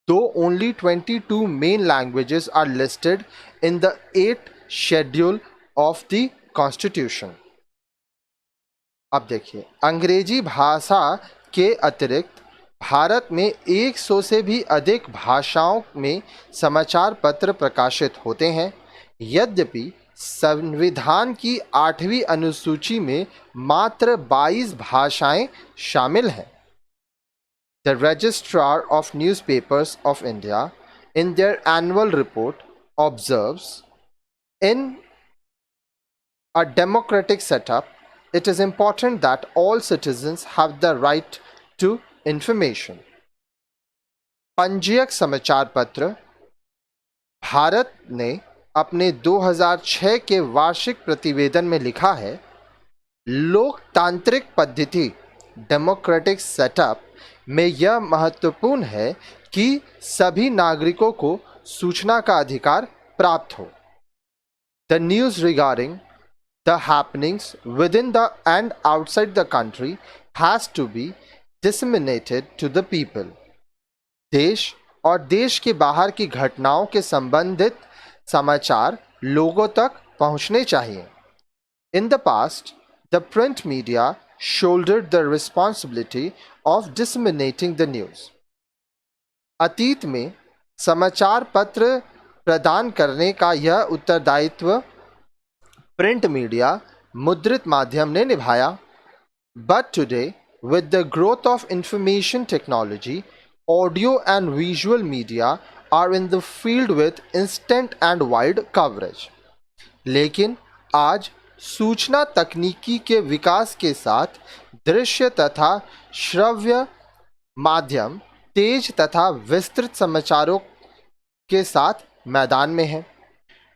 Speaker 1: though only 22 main languages are listed in the 8th schedule of the Constitution. अब देखिए, अंग्रेजी भाषा के अतिरिक्त भारत में 100 से भी अधिक भाषाओं में समाचार पत्र प्रकाशित होते हैं। यद्यपि संविधान की 8वीं अनुसूची में मात्र 22 भाषाएं शामिल हैं। The Registrar of Newspapers of India, in their annual report, observes, in a democratic setup, it is important that all citizens have the right to information. पंजीयक समाचार पत्र भारत ने अपने 2006 के वार्षिक प्रतिवेदन में लिखा है, लोकतांत्रिक पद्धति डेमोक्रेटिक सेटअप में यह महत्वपूर्ण है कि सभी नागरिकों को सूचना का अधिकार प्राप्त हो। The news regarding the happenings within the and outside the country has to be disseminated to the people. देश और देश के बाहर की घटनाओं के संबंधित समाचार लोगों तक पहुंचने चाहिए। In the past, the print media shouldered the responsibility of disseminating the news. अतीत में समाचार पत्र प्रदान करने का यह उत्तरदायित्व प्रिंट मीडिया मुद्रित माध्यम ने निभाया। But today, with the growth of information technology, audio and visual media are in the field with instant and wide coverage. लेकिन आज सूचना तकनीकी के विकास के साथ दृश्य तथा श्रव्य माध्यम तेज तथा विस्तृत समाचारों के साथ मैदान में है।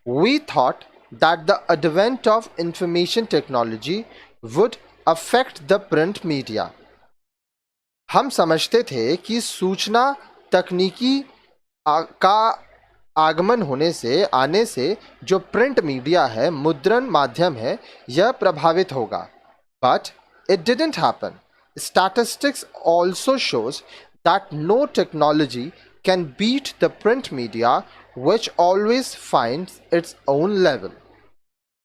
Speaker 1: We thought that the advent of information technology would affect the print media. हम समझते थे कि सूचना तकनीकी का आगमन आने से जो प्रिंट मीडिया है, मुद्रण माध्यम है, यह प्रभावित होगा। But it didn't happen. Statistics also shows that no technology can beat the print media, which always finds its own level.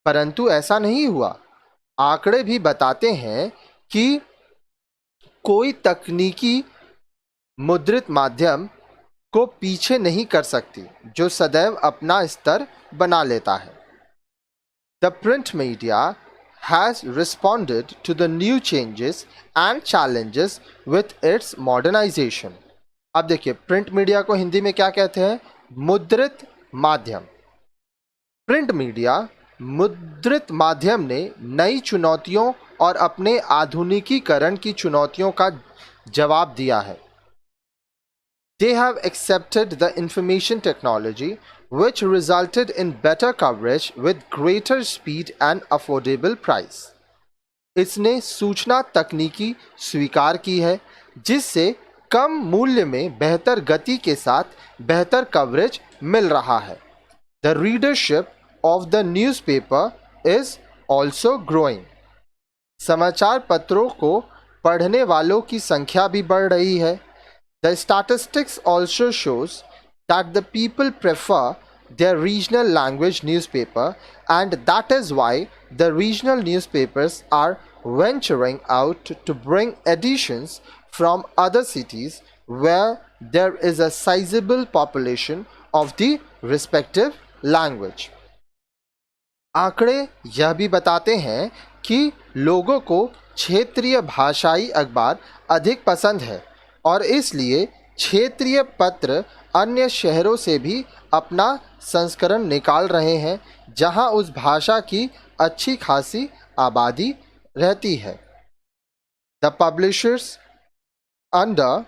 Speaker 1: परंतु ऐसा नहीं हुआ। आंकड़े भी बताते हैं कि कोई तकनीकी मुद्रित माध्यम को पीछे नहीं कर सकती, जो सदैव अपना स्तर बना लेता है। The print media has responded to the new changes and challenges with its modernization. अब देखिए, प्रिंट मीडिया को हिंदी में क्या कहते हैं? मुद्रित माध्यम। प्रिंट मीडिया मुद्रित माध्यम ने नई चुनौतियों और अपने आधुनिकीकरण की चुनौतियों का जवाब दिया है। They have accepted the information technology, which resulted in better coverage with greater speed and affordable price. इसने सूचना तकनीकी स्वीकार की है, जिससे कम मूल्य में बेहतर गति के साथ बेहतर कवरेज मिल रहा है। The readership of the newspaper is also growing. समाचार पत्रों को पढ़ने वालों की संख्या भी बढ़ रही है। The statistics also shows that the people prefer their regional language newspaper, and that is why the regional newspapers are venturing out to bring editions from other cities where there is a sizable population of the respective language. आंकड़े यह भी बताते हैं कि लोगों को क्षेत्रीय भाषाई अखबार अधिक पसंद है और इसलिए क्षेत्रीय पत्र अन्य शहरों से भी अपना संस्करण निकाल रहे हैं, जहां उस भाषा की अच्छी खासी आबादी रहती है। The publishers under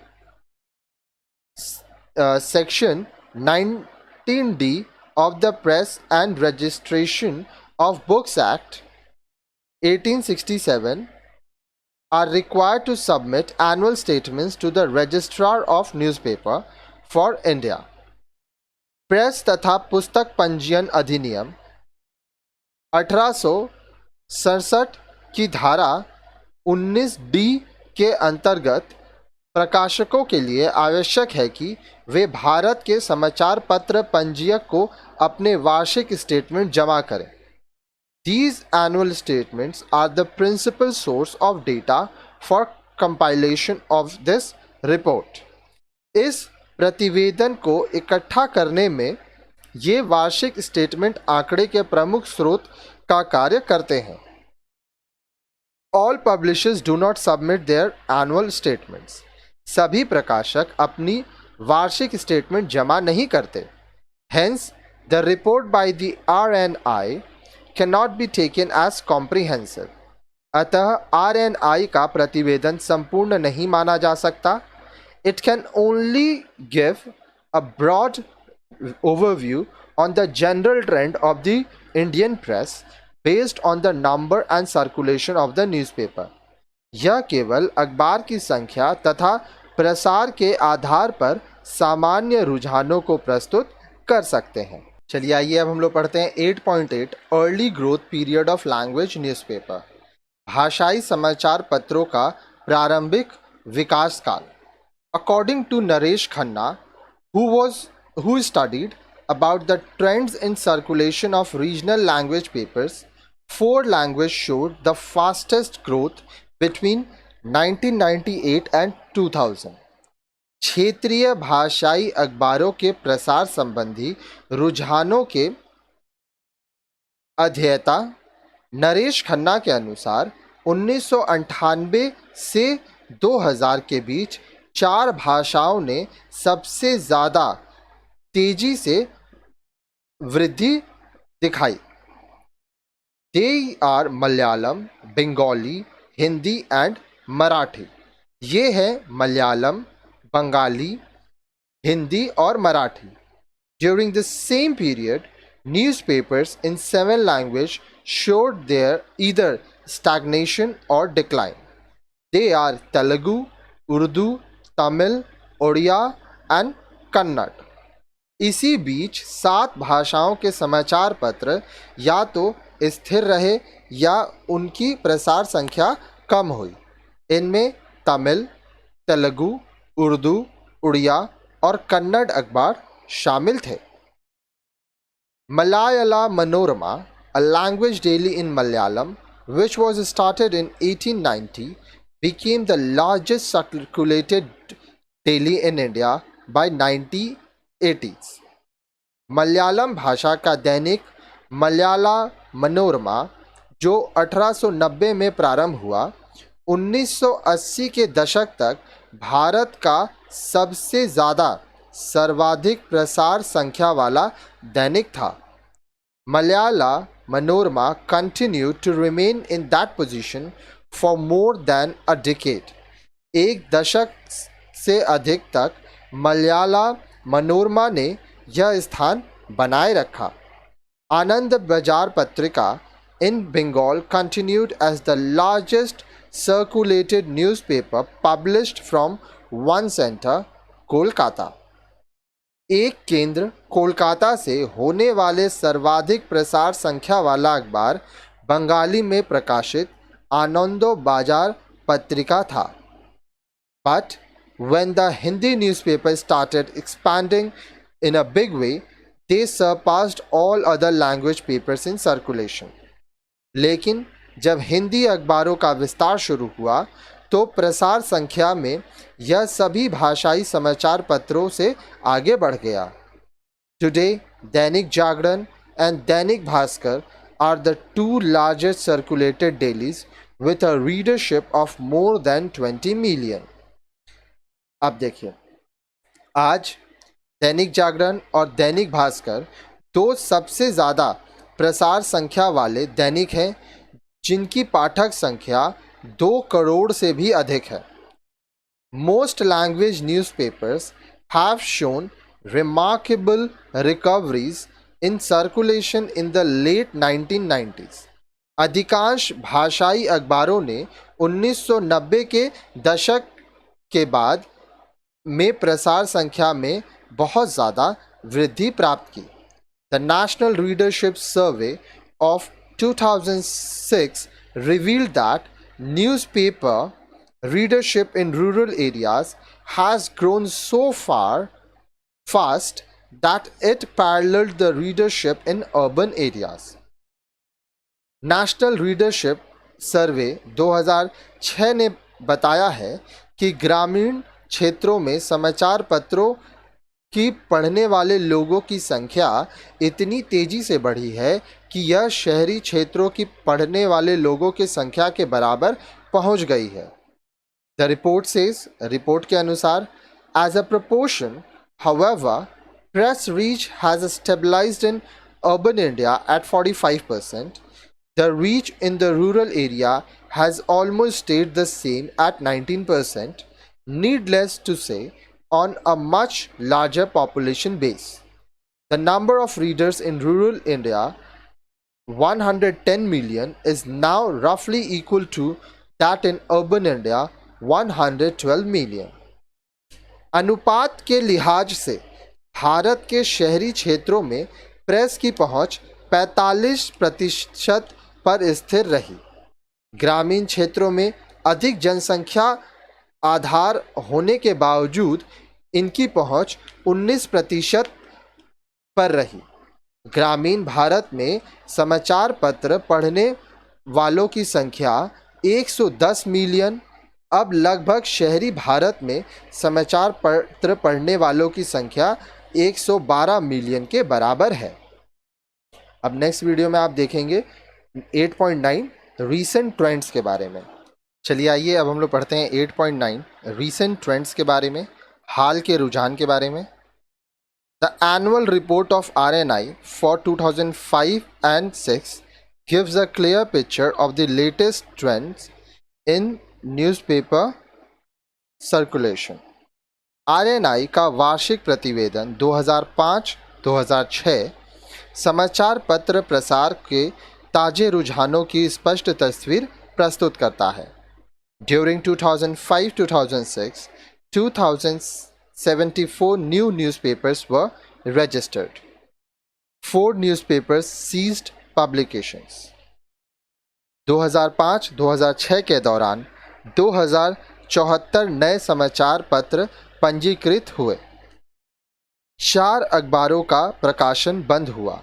Speaker 1: section 19D of the Press and Registration of Books Act 1867 are required to submit annual statements to the Registrar of Newspaper for India. Press तथा पुस्तक पंजीयन अधिनियम 1867 की धारा 19D के अंतर्गत प्रकाशकों के लिए आवश्यक है कि वे भारत के समाचार पत्र पंजीयक को अपने वार्षिक स्टेटमेंट जमा करें। These annual statements are the principal source of data for compilation of this report. इस प्रतिवेदन को इकट्ठा करने में ये वार्षिक स्टेटमेंट आंकड़े के प्रमुख स्रोत का कार्य करते हैं। All publishers do not submit their annual statements. सभी प्रकाशक अपनी वार्षिक स्टेटमेंट जमा नहीं करते। Hence, the report by the RNI cannot be taken as comprehensive. अतः RNI का प्रतिवेदन संपूर्ण नहीं माना जा सकता। It can only give a broad overview on the general trend of the Indian press based on the number and circulation of the newspaper. यह केवल अखबार की संख्या तथा प्रसार के आधार पर सामान्य रुझानों को प्रस्तुत कर सकते हैं। चलिए आइए अब हम लोग पढ़ते हैं 8.8 early growth period of language newspaper. भाषाई समाचार पत्रों का प्रारंभिक विकास काल। According to Naresh Khanna, who studied about the trends in circulation of regional language papers, 4 languages showed the fastest growth between 1998 and 2000. क्षेत्रीय भाषाई अखबारों के प्रसार संबंधी रुझानों के अध्येता नरेश खन्ना के अनुसार 1998 से 2000 के बीच 4 भाषाओं ने सबसे ज़्यादा तेजी से वृद्धि दिखाई। They are Malayalam, Bengali, Hindi and Marathi. ये है मलयालम, बंगाली, हिंदी और Marathi. During the same period, newspapers in 7 language showed their either stagnation or decline. They are Telugu, Urdu, Tamil, Odia and Kannada. इसी बीच 7 भाषाओं के समाचार पत्र या तो स्थिर रहे या उनकी प्रसार संख्या कम हुई। इनमें तमिल, तेलुगु, उर्दू, उड़िया और कन्नड़ अखबार शामिल थे। Malaya Manorama, a language daily in Malayalam, which was started in 1890, became the largest circulated daily in India by 1980s. Malayalam भाषा का दैनिक मलयाला मनोरमा, जो 1890 में प्रारंभ हुआ, 1980 के दशक तक भारत का सबसे ज़्यादा सर्वाधिक प्रसार संख्या वाला दैनिक था। Malaya Manorama continued to remain in that position for more than a decade. एक दशक से अधिक तक मलयाला मनोरमा ने यह स्थान बनाए रखा। आनंद बाजार पत्रिका in Bengal continued as the largest circulated newspaper published from one center, Kolkata. एक केंद्र कोलकाता से होने वाले सर्वाधिक प्रसार संख्या वाला अखबार बंगाली में प्रकाशित आनंदो बाजार पत्रिका था। But when the Hindi newspaper started expanding in a big way, they surpassed all other language papers in circulation. लेकिन जब हिंदी अखबारों का विस्तार शुरू हुआ तो प्रसार संख्या में यह सभी भाषाई समाचार पत्रों से आगे बढ़ गया। Today Dainik Jagran and Dainik Bhaskar are the 2 largest circulated dailies with a readership of more than 20 million. अब देखिए, आज दैनिक जागरण और दैनिक भास्कर 2 सबसे ज़्यादा प्रसार संख्या वाले दैनिक हैं जिनकी पाठक संख्या 2 करोड़ से भी अधिक है। Most language newspapers have shown remarkable recoveries in circulation in the late 1990s. अधिकांश भाषाई अखबारों ने 1990 के दशक के बाद में प्रसार संख्या में बहुत ज़्यादा वृद्धि प्राप्त की। The National Readership Survey of 2006 revealed that newspaper readership in rural areas has grown so fast that it paralleled the readership in urban areas. National Readership Survey 2006 ने बताया है कि ग्रामीण क्षेत्रों में समाचार पत्रों की पढ़ने वाले लोगों की संख्या इतनी तेजी से बढ़ी है कि यह शहरी क्षेत्रों की पढ़ने वाले लोगों की संख्या के बराबर पहुंच गई है। द रिपोर्ट सेज, रिपोर्ट के अनुसार, as a proportion, however, press reach has stabilized in urban India at 45%. The reach in the rural area has almost stayed the same at 19%, needless to say, on a much larger population base. The number of readers in rural India, 110 million, is now roughly equal to that in urban India, 112 million. अनुपात के लिहाज से भारत के शहरी क्षेत्रों में press की पहुंच 45% पर स्थिर रही। ग्रामीण क्षेत्रों में अधिक जनसंख्या आधार होने के बावजूद इनकी पहुंच 19% पर रही। ग्रामीण भारत में समाचार पत्र पढ़ने वालों की संख्या 110 मिलियन, अब लगभग शहरी भारत में समाचार पत्र पढ़ने वालों की संख्या 112 मिलियन के बराबर है। अब नेक्स्ट वीडियो में आप देखेंगे 8.9 रीसेंट ट्रेंड्स के बारे में। चलिए आइए अब हम लोग पढ़ते हैं 8.9 रीसेंट ट्रेंड्स के बारे में, हाल के रुझान के बारे में। The annual report of RNI for 2005 and 6 gives a clear picture of the latest trends in newspaper circulation. RNI का वार्षिक प्रतिवेदन 2005-2006 समाचार पत्र प्रसार के ताजे रुझानों की स्पष्ट तस्वीर प्रस्तुत करता है। During 2005-2006, 2074 new newspapers were registered. 4 newspapers ceased publications. 2005-2006 के दौरान 2074 नए समाचार पत्र पंजीकृत हुए। 4 अखबारों का प्रकाशन बंद हुआ।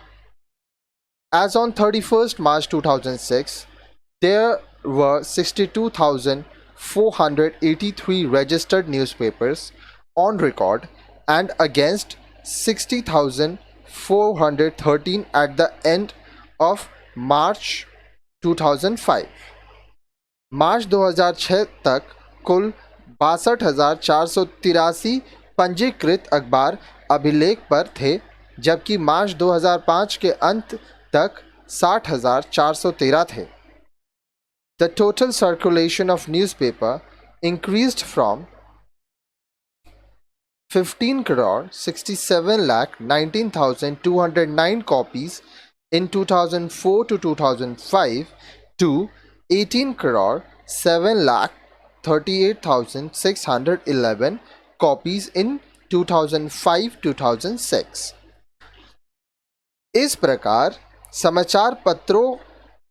Speaker 1: As on 31st March 2006, there were 62,483 registered newspapers on record and against 60,413 at the end of March 2005. मार्च 2006 तक कुल 62,483 पंजीकृत अखबार अभिलेख पर थे, जबकि मार्च 2005 के अंत तक 60,413 थे। The total circulation of newspaper increased from 15,67,19,209 copies in 2004 to 2005 to 18,07,38,611 copies in 2005-2006। इस प्रकार समाचार पत्रों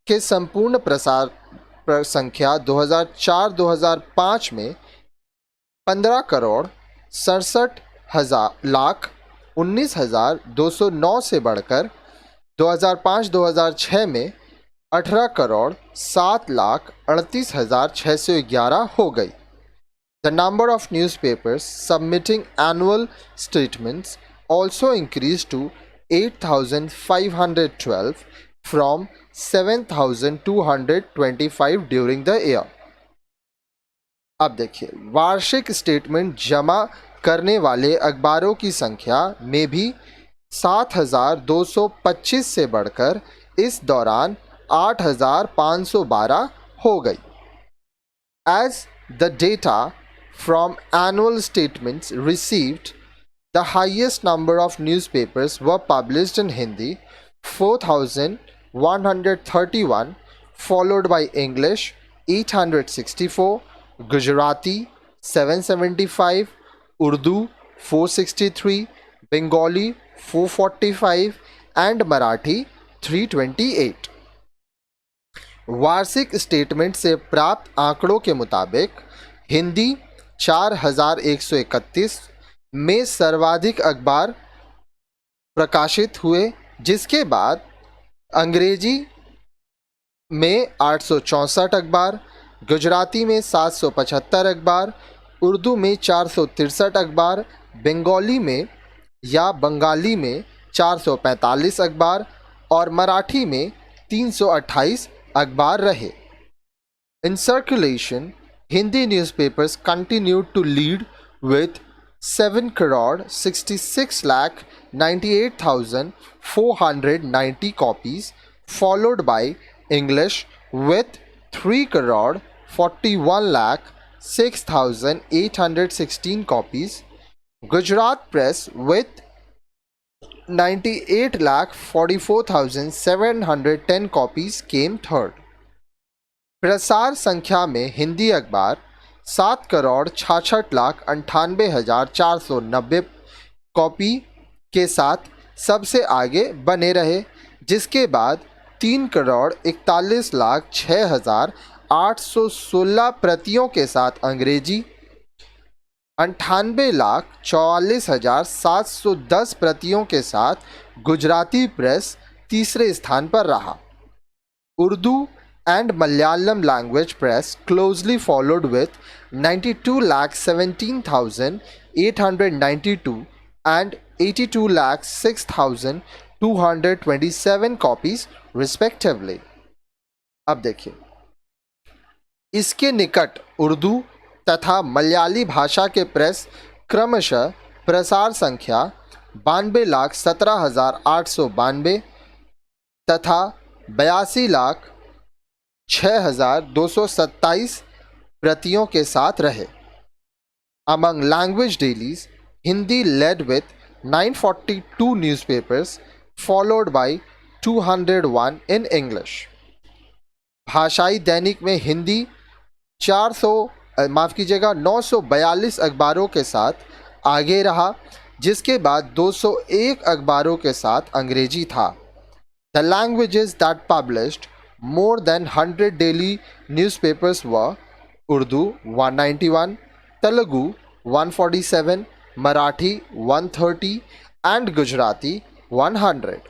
Speaker 1: के संपूर्ण प्रसार संख्या 2004-2005 में 15,67,19,209 से बढ़कर 2005-2006 में 18,07,38,611 हो गई। The number of newspapers submitting annual statements also increased to 8,512 from 7,225 during the year. अब देखिए, वार्षिक स्टेटमेंट जमा करने वाले अखबारों की संख्या में भी 7,225 से बढ़कर इस दौरान 8,512 हो गई। As the data from annual statements received, the highest number of newspapers were published in Hindi, 4,131, followed by English, 864, Gujarati, 775, Urdu, 463, Bengali, 445 and Marathi, 328. वार्षिक स्टेटमेंट से प्राप्त आंकड़ों के मुताबिक हिंदी 4,131 में सर्वाधिक अखबार प्रकाशित हुए, जिसके बाद अंग्रेजी में 864 अखबार, गुजराती में 775 अखबार, उर्दू में 463 अखबार, बंगाली में 445 अखबार और मराठी में 328 अखबार रहे। In circulation, Hindi newspapers continued to lead with 7 crore 66 lakh 98,490 copies, followed by English with 3 crore 41 lakh 6,816 copies. Gujarat Press with 98 lakh 44,710 copies came third. प्रसार संख्या में हिंदी अखबार 7 करोड़ 66 लाख 98,490 कॉपी के साथ सबसे आगे बने रहे, जिसके बाद 3 करोड़ 41 लाख 6,816 प्रतियों के साथ अंग्रेजी, 98 लाख 44,710 प्रतियों के साथ गुजराती प्रेस तीसरे स्थान पर रहा। Urdu and Malayalam language press closely followed with 92,17,892 and 82,06,227 copies respectively. अब देखिए, इसके निकट उर्दू तथा मलयाली भाषा के प्रेस क्रमशः प्रसार संख्या 92,17,892 तथा 82,06,227 प्रतियों के साथ रहे। Among language dailies, Hindi led with 942 newspapers, followed by 201 in English. भाषाई दैनिक में हिंदी 942 अखबारों के साथ आगे रहा, जिसके बाद 201 अखबारों के साथ अंग्रेजी था। The languages that published more than 100 daily newspapers were Urdu 191, Telugu 147, Marathi 130 and Gujarati 100.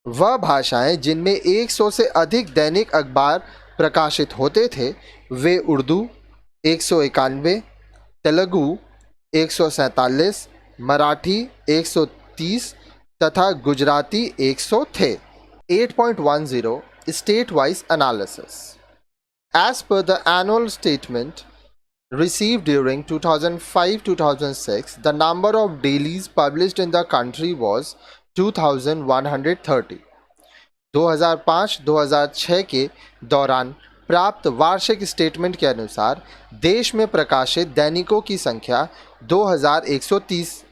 Speaker 1: वह भाषाएं जिनमें 100 से अधिक दैनिक अखबार प्रकाशित होते थे वे उर्दू 191, तेलुगु 147, मराठी 130 तथा गुजराती 100 थे। 8.10 State-wise analysis. As per the annual statement received during 2005-2006, the number of dailies published in the country was 2,130. 2005-2006 के दौरान प्राप्त वार्षिक स्टेटमेंट के अनुसार देश में प्रकाशित दैनिकों की संख्या 2,130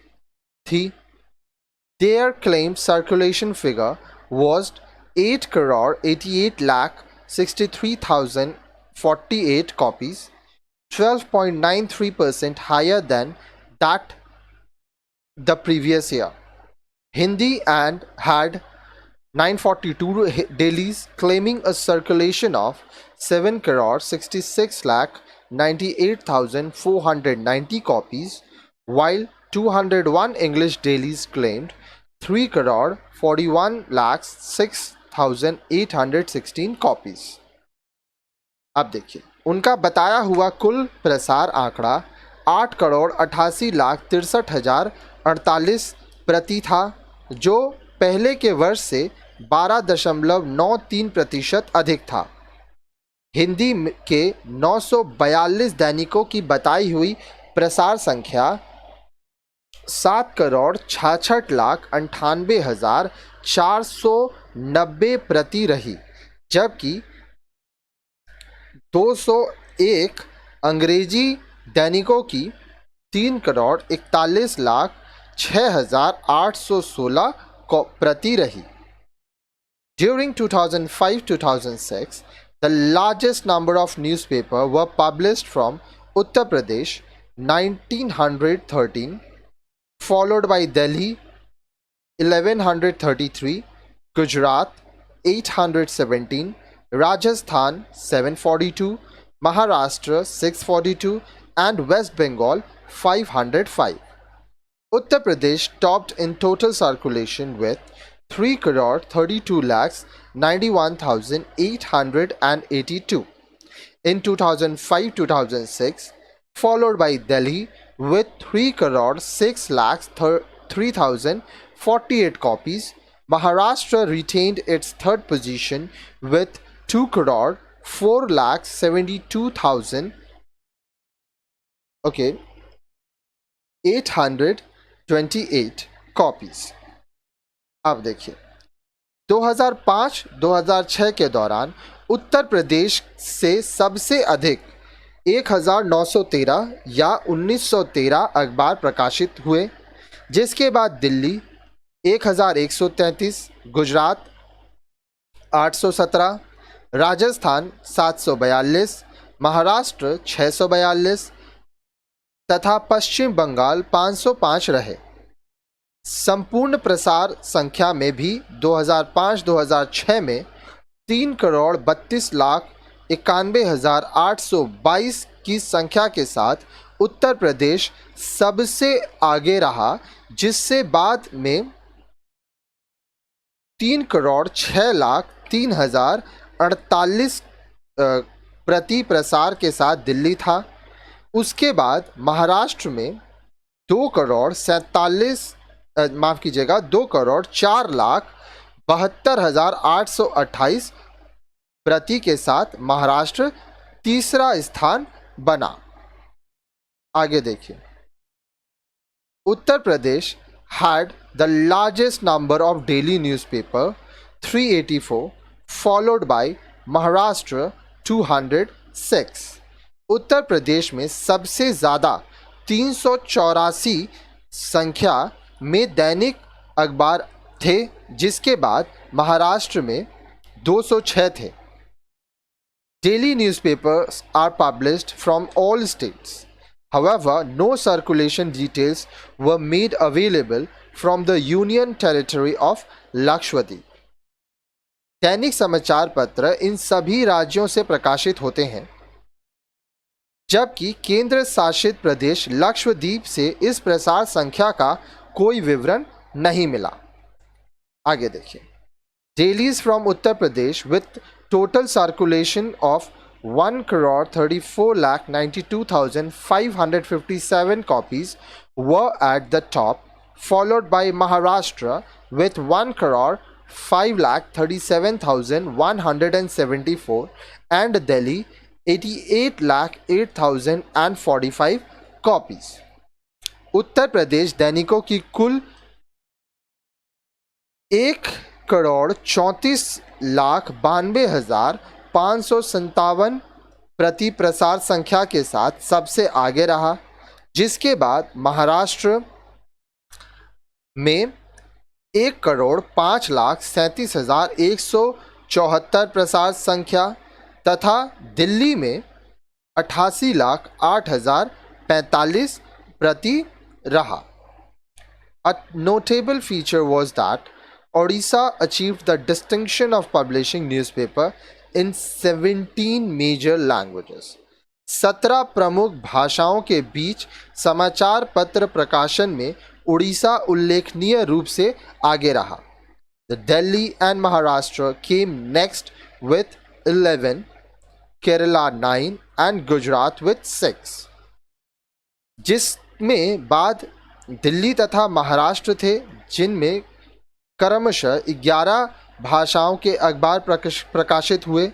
Speaker 1: थी। Their claimed circulation figure was 8 crore 88 lakh 63,048 copies, 12.93% higher than that the previous year. Hindi and had 942 dailies claiming a circulation of 7 crore 66 lakh 98,490 copies, while 201 English dailies claimed 3 crore 41 lakh 6,816 copies. अब देखिए, उनका बताया हुआ कुल प्रसार आंकड़ा 8 करोड़ 88 लाख 63,048 प्रति था, जो पहले के वर्ष से 12.93% अधिक था। हिंदी के 942 दैनिकों की बताई हुई प्रसार संख्या 7 करोड़ 66 लाख 98,490 प्रति रही, जबकि 201 अंग्रेजी दैनिकों की 3 करोड़ 41 लाख 6,816 प्रति रही। During 2005-2006, the largest number of newspapers were published from Uttar Pradesh 1,913, followed by Delhi 1,133, Gujarat 817, Rajasthan 742, Maharashtra 642 and West Bengal 505. Uttar Pradesh topped in total circulation with 3 crore 32 lakhs 91,882. In 2005-2006, followed by Delhi with 3 crore 6 lakhs 3,048 copies. Maharashtra retained its third position with 2 crore 4 lakhs 72,000 828 copies. अब देखिए 2005-2006 के दौरान उत्तर प्रदेश से सबसे अधिक 1913 या 1913 अखबार प्रकाशित हुए, जिसके बाद दिल्ली 1133, गुजरात 817, राजस्थान 742, महाराष्ट्र 642 तथा पश्चिम बंगाल 505 रहे। संपूर्ण प्रसार संख्या में भी 2005-2006 में 3 करोड़ 32 लाख 91,822 की संख्या के साथ उत्तर प्रदेश सबसे आगे रहा, जिससे बाद में 3 करोड़ 6 लाख 3,048 प्रति प्रसार के साथ दिल्ली था। उसके बाद महाराष्ट्र में 2 करोड़ 4 लाख 72,828 प्रति के साथ महाराष्ट्र तीसरा स्थान बना। आगे देखिए, Uttar Pradesh had the largest number of daily newspaper 384, followed by Maharashtra 206. Uttar Pradesh में सबसे ज़्यादा 384 संख्या में दैनिक अखबार थे, जिसके बाद महाराष्ट्र में 206 थे। Daily newspapers are published from all states. However, no circulation details were made available from the Union Territory of Lakshadweep. दैनिक समाचार पत्र इन सभी राज्यों से प्रकाशित होते हैं, जबकि केंद्र शासित प्रदेश लक्षद्वीप से इस प्रसार संख्या का कोई विवरण नहीं मिला। आगे देखिए, dailies from Uttar Pradesh with total circulation of 1,34,92,557 copies were at the top, followed by Maharashtra with 1,05,37,174 and Delhi 88,08,045 copies. Uttar Pradesh दैनिकों की कुल 1,34,92,557 प्रति प्रसार संख्या के साथ सबसे आगे रहा, जिसके बाद महाराष्ट्र में 1,05,37,174 प्रसार संख्या तथा दिल्ली में 88,08,045 प्रति रहा। A notable feature was that Odisha achieved the distinction of publishing newspaper in 17 major languages. 17 प्रमुख भाषाओं के बीच समाचार पत्र प्रकाशन में उड़ीसा उल्लेखनीय रूप से आगे रहा। The Delhi and Maharashtra came next with 11, Kerala 9 and Gujarat with 6. जिसमें बाद दिल्ली तथा महाराष्ट्र थे, जिनमें क्रमशः 11 भाषाओं के अखबार प्रकाशित हुए,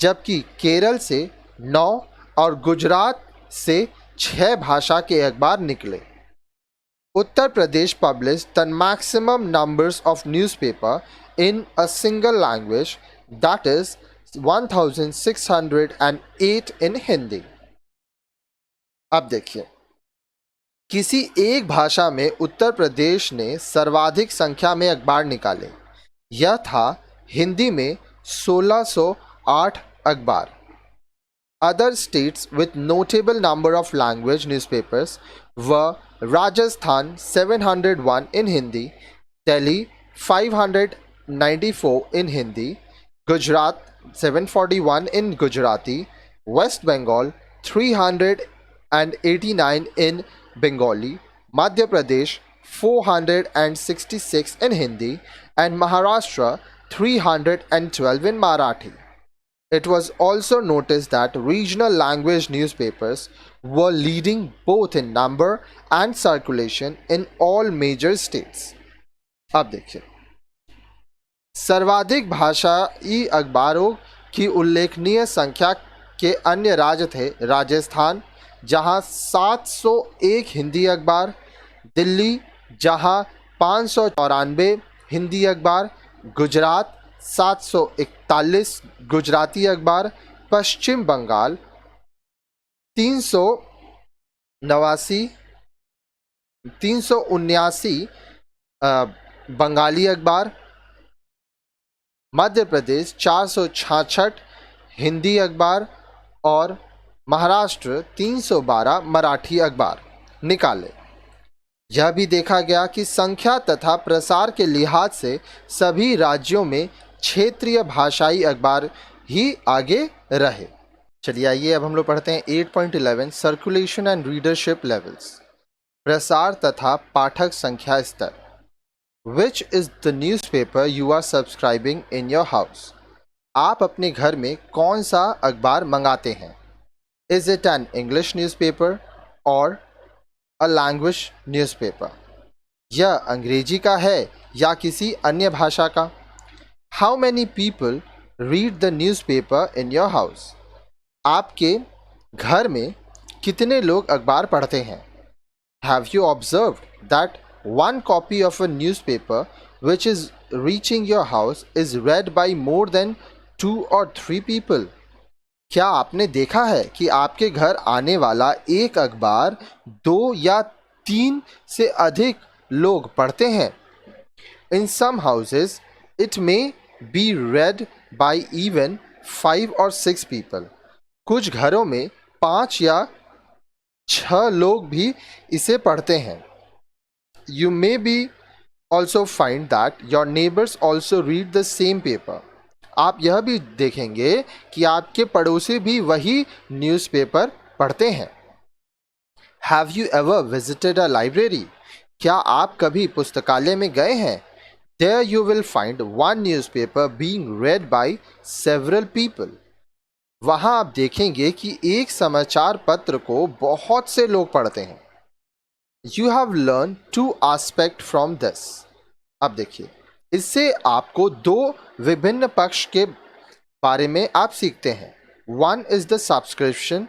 Speaker 1: जबकि केरल से 9 और गुजरात से 6 भाषा के अखबार निकले। Uttar Pradesh publish the maximum numbers of newspaper in a single language, that is 1608 in Hindi. अब देखिए, किसी एक भाषा में उत्तर प्रदेश ने सर्वाधिक संख्या में अखबार निकाले। यह था हिंदी में 1608 अखबार। Other states with notable number of language newspapers व राजस्थान 701 इन हिंदी, दिल्ली 594 इन हिंदी, गुजरात 741 इन Gujarati, waste Bengal 389 in Bengali, Madhya Pradesh 466 in Hindi and Maharashtra 312 in Marathi. It was also noticed that regional language newspapers were leading both in number and circulation in all major states. अब देखिए, सर्वाधिक भाषाई अखबारों की उल्लेखनीय संख्या के अन्य राज्य थे राजस्थान, जहां 701 हिंदी अखबार, दिल्ली जहां 594 हिंदी अखबार, गुजरात 741 गुजराती अखबार, पश्चिम बंगाल 389 379 बंगाली अखबार, मध्य प्रदेश 466 हिंदी अखबार और महाराष्ट्र 312 मराठी अखबार निकाले। यह भी देखा गया कि संख्या तथा प्रसार के लिहाज से सभी राज्यों में क्षेत्रीय भाषाई अखबार ही आगे रहे। चलिए आइए अब हम लोग पढ़ते हैं 8.11 सर्कुलेशन एंड रीडरशिप लेवल्स। प्रसार तथा पाठक संख्या स्तर। Which is the newspaper you are subscribing in your house? आप अपने घर में कौन सा अखबार मंगाते हैं? Is it an English newspaper or a language newspaper? यह अंग्रेजी का है या किसी अन्य भाषा का? How many people read the newspaper in your house? आपके घर में कितने लोग अखबार पढ़ते हैं? Have you observed that one copy of a newspaper which is reaching your house is read by more than 2 or 3 people? क्या आपने देखा है कि आपके घर आने वाला एक अखबार 2 या 3 से अधिक लोग पढ़ते हैं? In some houses it may be read by even 5 or 6 people. कुछ घरों में 5 या 6 लोग भी इसे पढ़ते हैं। You may be also find that your neighbors also read the same paper. आप यह भी देखेंगे कि आपके पड़ोसी भी वही न्यूज़पेपर पढ़ते हैं। Have you ever visited a library? क्या आप कभी पुस्तकालय में गए हैं? There you will find one newspaper being read by several people. वहाँ आप देखेंगे कि एक समाचार पत्र को बहुत से लोग पढ़ते हैं। You have learned two aspects from this. अब देखिए, इससे आपको 2 विभिन्न पक्ष के बारे में आप सीखते हैं। One is the subscription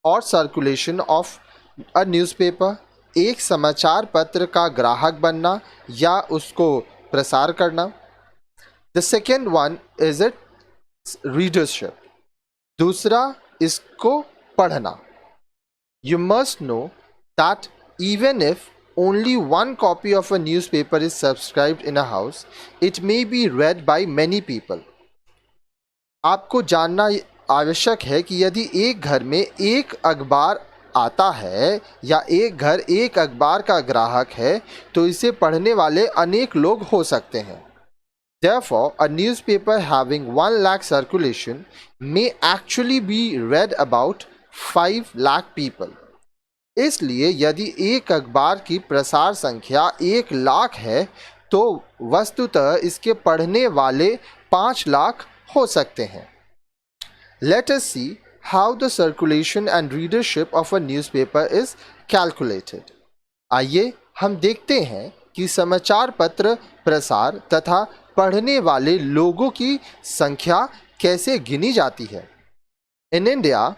Speaker 1: और circulation of a newspaper. एक समाचार पत्र का ग्राहक बनना या उसको प्रसार करना। The second one is its readership. दूसरा इसको पढ़ना। You must know that even if only one copy of a newspaper is subscribed in a house, it may be read by many people. आपको जानना आवश्यक है कि यदि एक घर में एक अखबार आता है या एक घर एक अखबार का ग्राहक है तो इसे पढ़ने वाले अनेक लोग हो सकते हैं। Therefore, a newspaper having 1 lakh circulation may actually be read about 5 lakh people. इसलिए यदि एक अखबार की प्रसार संख्या 1 लाख है तो वस्तुतः इसके पढ़ने वाले 5 लाख हो सकते हैं। Let us see how the circulation and readership of a newspaper is calculated. आइए हम देखते हैं कि समाचार पत्र प्रसार तथा पढ़ने वाले लोगों की संख्या कैसे गिनी जाती है। In India,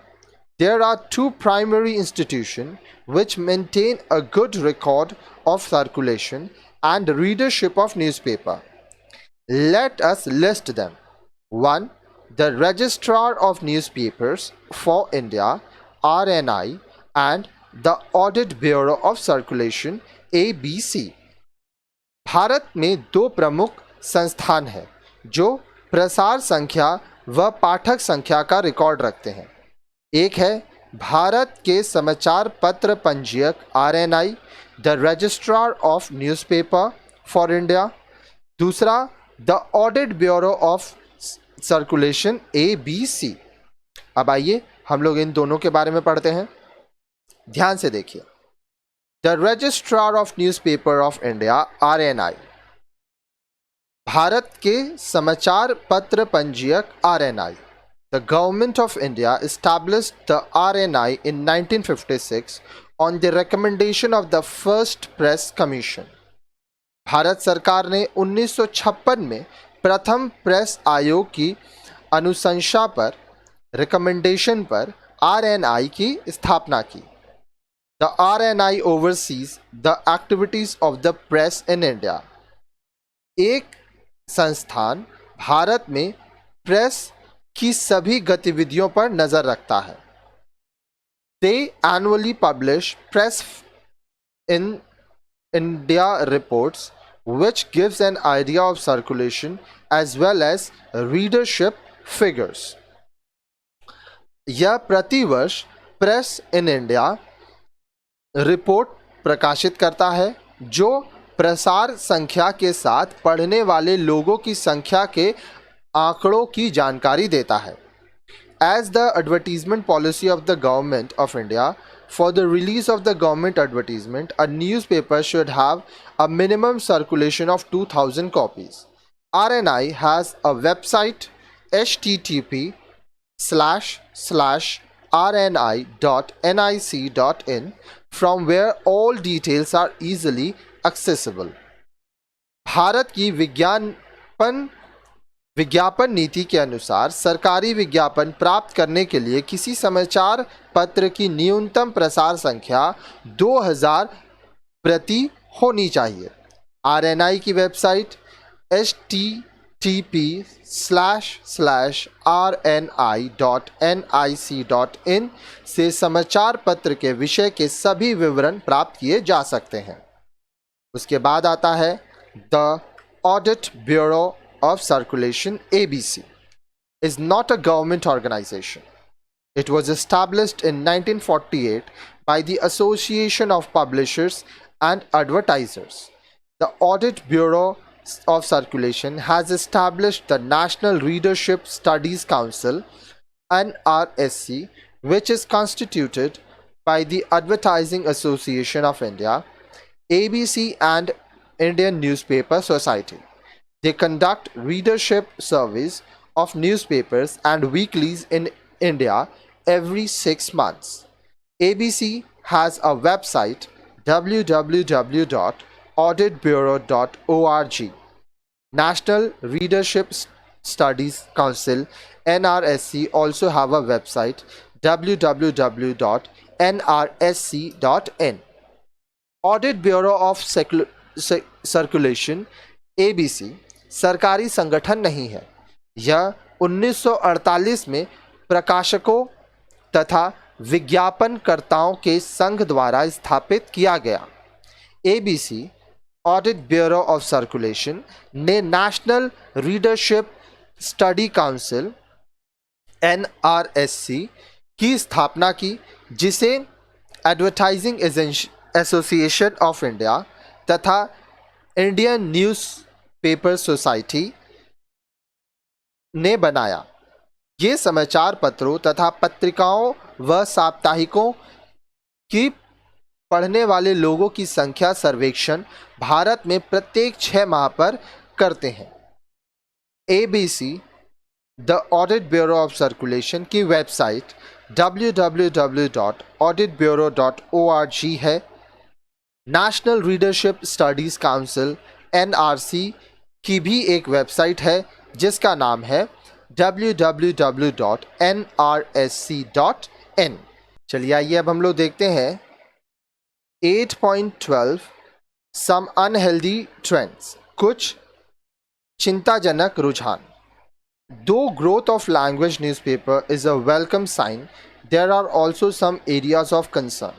Speaker 1: there are 2 primary institutions which maintain a good record of circulation and readership of newspaper. Let us list them. 1. The Registrar of Newspapers for India (RNI) and the Audit Bureau of Circulation (ABC). Bharat में 2 प्रमुख संस्थान हैं जो प्रसार संख्या व पाठक संख्या का रिकॉर्ड रखते हैं। एक है भारत के समाचार पत्र पंजीयक RNI, the registrar of newspaper for India. दूसरा the audit bureau of circulation ABC। अब आइए हम लोग इन दोनों के बारे में पढ़ते हैं। ध्यान से देखिए। The registrar of newspaper of India RNI, Bharat के समाचार पत्र पंजीयक RNI। The government of India established the RNI in 1956 on the recommendation of the First Press Commission. Bharat सरकार ने 1956 में प्रथम प्रेस आयोग की अनुशंसा पर, रिकमेंडेशन पर RNI की स्थापना की. The RNI oversees the activities of the press in India. एक संस्थान भारत में प्रेस की सभी गतिविधियों पर नजर रखता है. They annually publish press in India reports which gives an idea of circulation as well as readership figures. यह प्रतिवर्ष प्रेस इन इंडिया रिपोर्ट प्रकाशित करता है जो प्रसार संख्या के साथ पढ़ने वाले लोगों की संख्या के आंकड़ों की जानकारी देता है. As the advertisement policy of the government of India, for the release of the government advertisement, a newspaper should have a minimum circulation of 2000 copies. RNI has a website http://rni.nic.in from where all details are easily accessible. Bharat की विज्ञापन नीति के अनुसार सरकारी विज्ञापन प्राप्त करने के लिए किसी समाचार पत्र की न्यूनतम प्रसार संख्या 2000 प्रति होनी चाहिए. RNI की वेबसाइट http://rni.nic.in से समाचार पत्र के विषय के सभी विवरण प्राप्त किए जा सकते हैं. उसके बाद आता है the audit bureau of Circulation, ABC, is not a government organization. It was established in 1948 by the Association of Publishers and Advertisers. The Audit Bureau of Circulation has established the National Readership Studies Council, NRSC, which is constituted by the Advertising Association of India, ABC and Indian Newspaper Society. They conduct readership surveys of newspapers and weeklies in India every 6 months. ABC has a website www.auditbureau.org. National Readership Studies Council NRSC also have a website www.nrsc.in. Audit Bureau of Circulation ABC सरकारी संगठन नहीं है. यह 1948 में प्रकाशकों तथा विज्ञापनकर्ताओं के संघ द्वारा स्थापित किया गया. ABC audit bureau of circulation ने national readership study council NRSC की स्थापना की, जिसे एडवर्टाइजिंग एसोसिएशन ऑफ इंडिया तथा इंडियन न्यूज़ पेपर सोसाइटी ने बनाया. ये समाचार पत्रों तथा पत्रिकाओं व साप्ताहिकों की पढ़ने वाले लोगों की संख्या सर्वेक्षण भारत में प्रत्येक 6 माह पर करते हैं. ABC the audit bureau of circulation की वेबसाइट www.auditbureau.org है. National readership studies council NRC की भी एक वेबसाइट है जिसका नाम है www.nrsc.in. चलिए आइए अब हम लोग देखते हैं 8.12 सम अनहेल्दी ट्रेंड्स, कुछ चिंताजनक रुझान. Though growth of language newspaper is a welcome sign, there are also some areas of concern.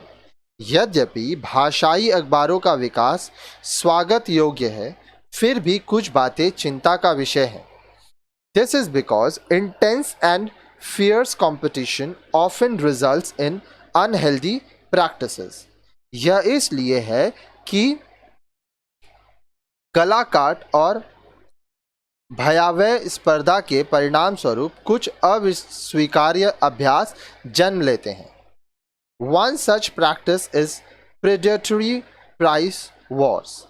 Speaker 1: यद्यपि भाषाई अखबारों का विकास स्वागत योग्य है, फिर भी कुछ बातें चिंता का विषय हैं. This is because intense and fierce competition often results in unhealthy practices. यह इसलिए है कि कलाकाट और भयावह स्पर्धा के परिणाम स्वरूप कुछ अस्वीकार्य अभ्यास जन्म लेते हैं. One such practice is predatory price wars.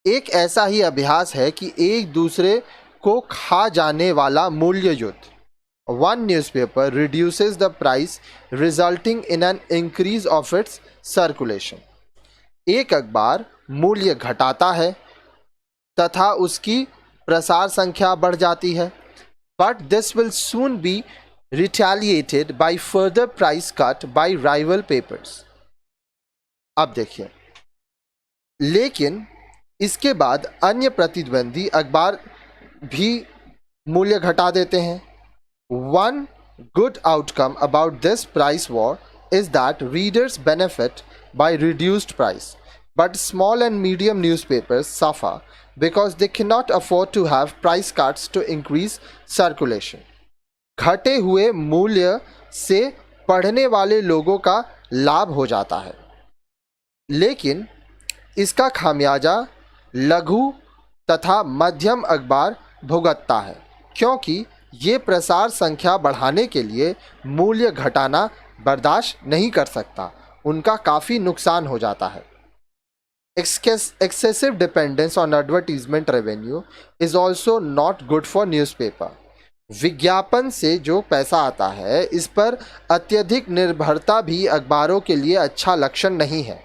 Speaker 1: एक ऐसा ही अभ्यास है कि एक दूसरे को खा जाने वाला मूल्य युद्ध. One newspaper reduces the price resulting in an increase of its circulation. एक अखबार मूल्य घटाता है तथा उसकी प्रसार संख्या बढ़ जाती है. But this will soon be retaliated by further price cut by rival papers. अब देखिए, लेकिन इसके बाद अन्य प्रतिद्वंदी अखबार भी मूल्य घटा देते हैं. One good outcome about this price war is that readers benefit by reduced price, but small and medium newspapers suffer because they cannot afford to have price cuts to increase circulation. घटे हुए मूल्य से पढ़ने वाले लोगों का लाभ हो जाता है, लेकिन इसका खामियाजा लघु तथा मध्यम अखबार भुगतता है, क्योंकि ये प्रसार संख्या बढ़ाने के लिए मूल्य घटाना बर्दाश्त नहीं कर सकता. उनका काफ़ी नुकसान हो जाता है. Excessive dependence on advertisement revenue is also not good for newspaper. विज्ञापन से जो पैसा आता है, इस पर अत्यधिक निर्भरता भी अखबारों के लिए अच्छा लक्षण नहीं है.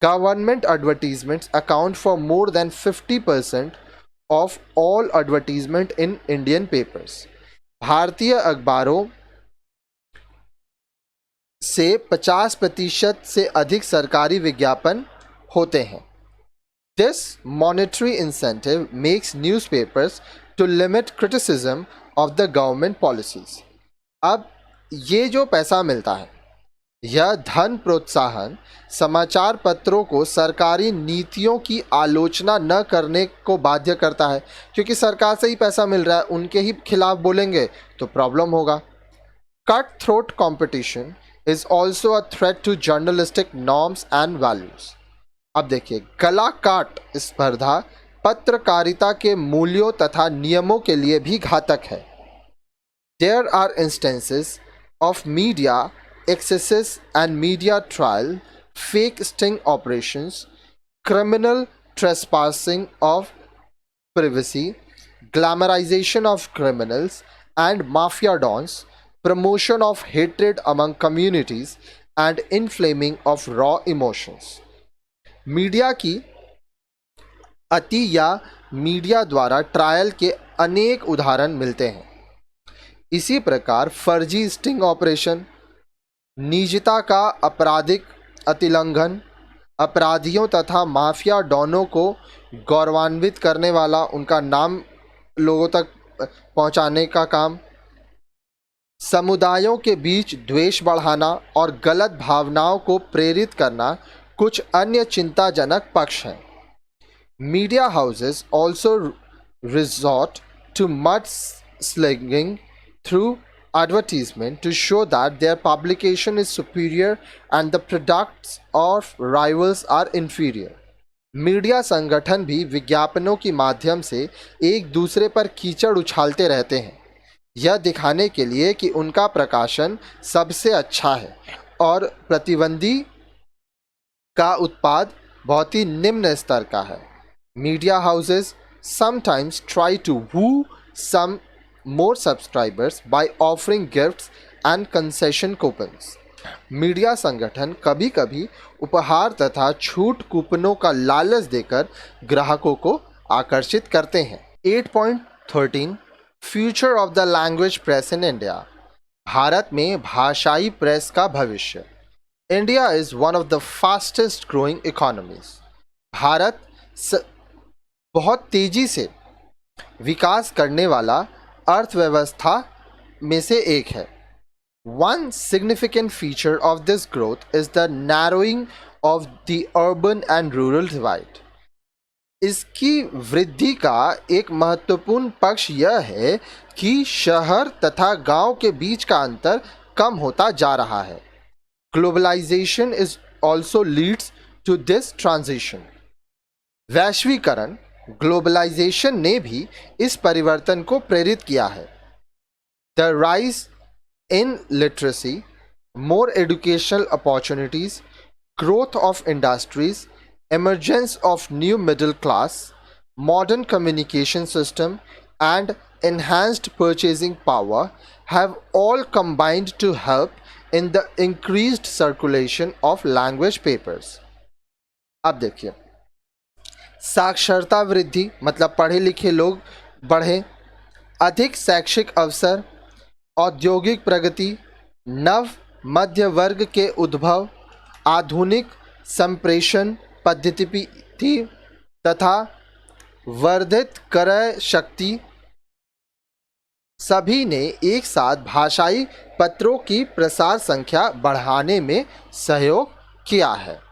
Speaker 1: Government advertisements account for more than 50% of all advertisement in Indian papers. भारतीय अखबारों से 50% से अधिक सरकारी विज्ञापन होते हैं. This monetary incentive makes newspapers to limit criticism of the government policies. अब ये जो पैसा मिलता है, यह धन प्रोत्साहन समाचार पत्रों को सरकारी नीतियों की आलोचना न करने को बाध्य करता है, क्योंकि सरकार से ही पैसा मिल रहा है, उनके ही खिलाफ बोलेंगे तो प्रॉब्लम होगा. Cut throat competition is also a threat to journalistic norms and values. अब देखिए, गला काट स्पर्धा पत्रकारिता के मूल्यों तथा नियमों के लिए भी घातक है. There are instances of media excesses and media trial, fake sting operations, criminal trespassing of privacy, glamorization of criminals and mafia dons, promotion of hatred among communities and inflaming of raw emotions. Media की अति या media द्वारा trial के अनेक उदाहरण मिलते हैं. इसी प्रकार फर्जी स्टिंग ऑपरेशन, निजता का आपराधिक अतिलंघन, अपराधियों तथा माफिया डॉनों को गौरवान्वित करने वाला उनका नाम लोगों तक पहुंचाने का काम, समुदायों के बीच द्वेष बढ़ाना और गलत भावनाओं को प्रेरित करना कुछ अन्य चिंताजनक पक्ष हैं. Media houses also resort to mud slinging through advertisement to show that their publication is superior and the products of rivals are inferior. Media संगठन भी विज्ञापनों के माध्यम से एक दूसरे पर कीचड़ उछालते रहते हैं, यह दिखाने के लिए कि उनका प्रकाशन सबसे अच्छा है और प्रतिद्वंदी का उत्पाद बहुत ही निम्न स्तर का है. Media houses sometimes try to woo some more subscribers by offering gifts and concession coupons. Media संगठन कभी कभी उपहार तथा छूट कूपनों का लालच देकर ग्राहकों को आकर्षित करते हैं. 8.13 future of the language press in India. Bharat में भाषाई प्रेस का भविष्य. India is one of the fastest growing economies. Bharat बहुत तेजी से विकास करने वाला अर्थव्यवस्था में से एक है. One significant feature of this growth is the narrowing of the urban and rural divide. इसकी वृद्धि का एक महत्वपूर्ण पक्ष यह है कि शहर तथा गांव के बीच का अंतर कम होता जा रहा है. Globalization is also leads to this transition. वैश्वीकरण ग्लोबलाइजेशन ने भी इस परिवर्तन को प्रेरित किया है. The rise in literacy, more educational opportunities, growth of industries, emergence of new middle class, modern communication system and enhanced purchasing power have all combined to help in the increased circulation of language papers. अब देखिए, साक्षरता वृद्धि मतलब पढ़े लिखे लोग बढ़े, अधिक शैक्षिक अवसर, औद्योगिक प्रगति, नव मध्य वर्ग के उद्भव, आधुनिक संप्रेषण पद्धति तथा वर्धित क्रय शक्ति सभी ने एक साथ भाषाई पत्रों की प्रसार संख्या बढ़ाने में सहयोग किया है।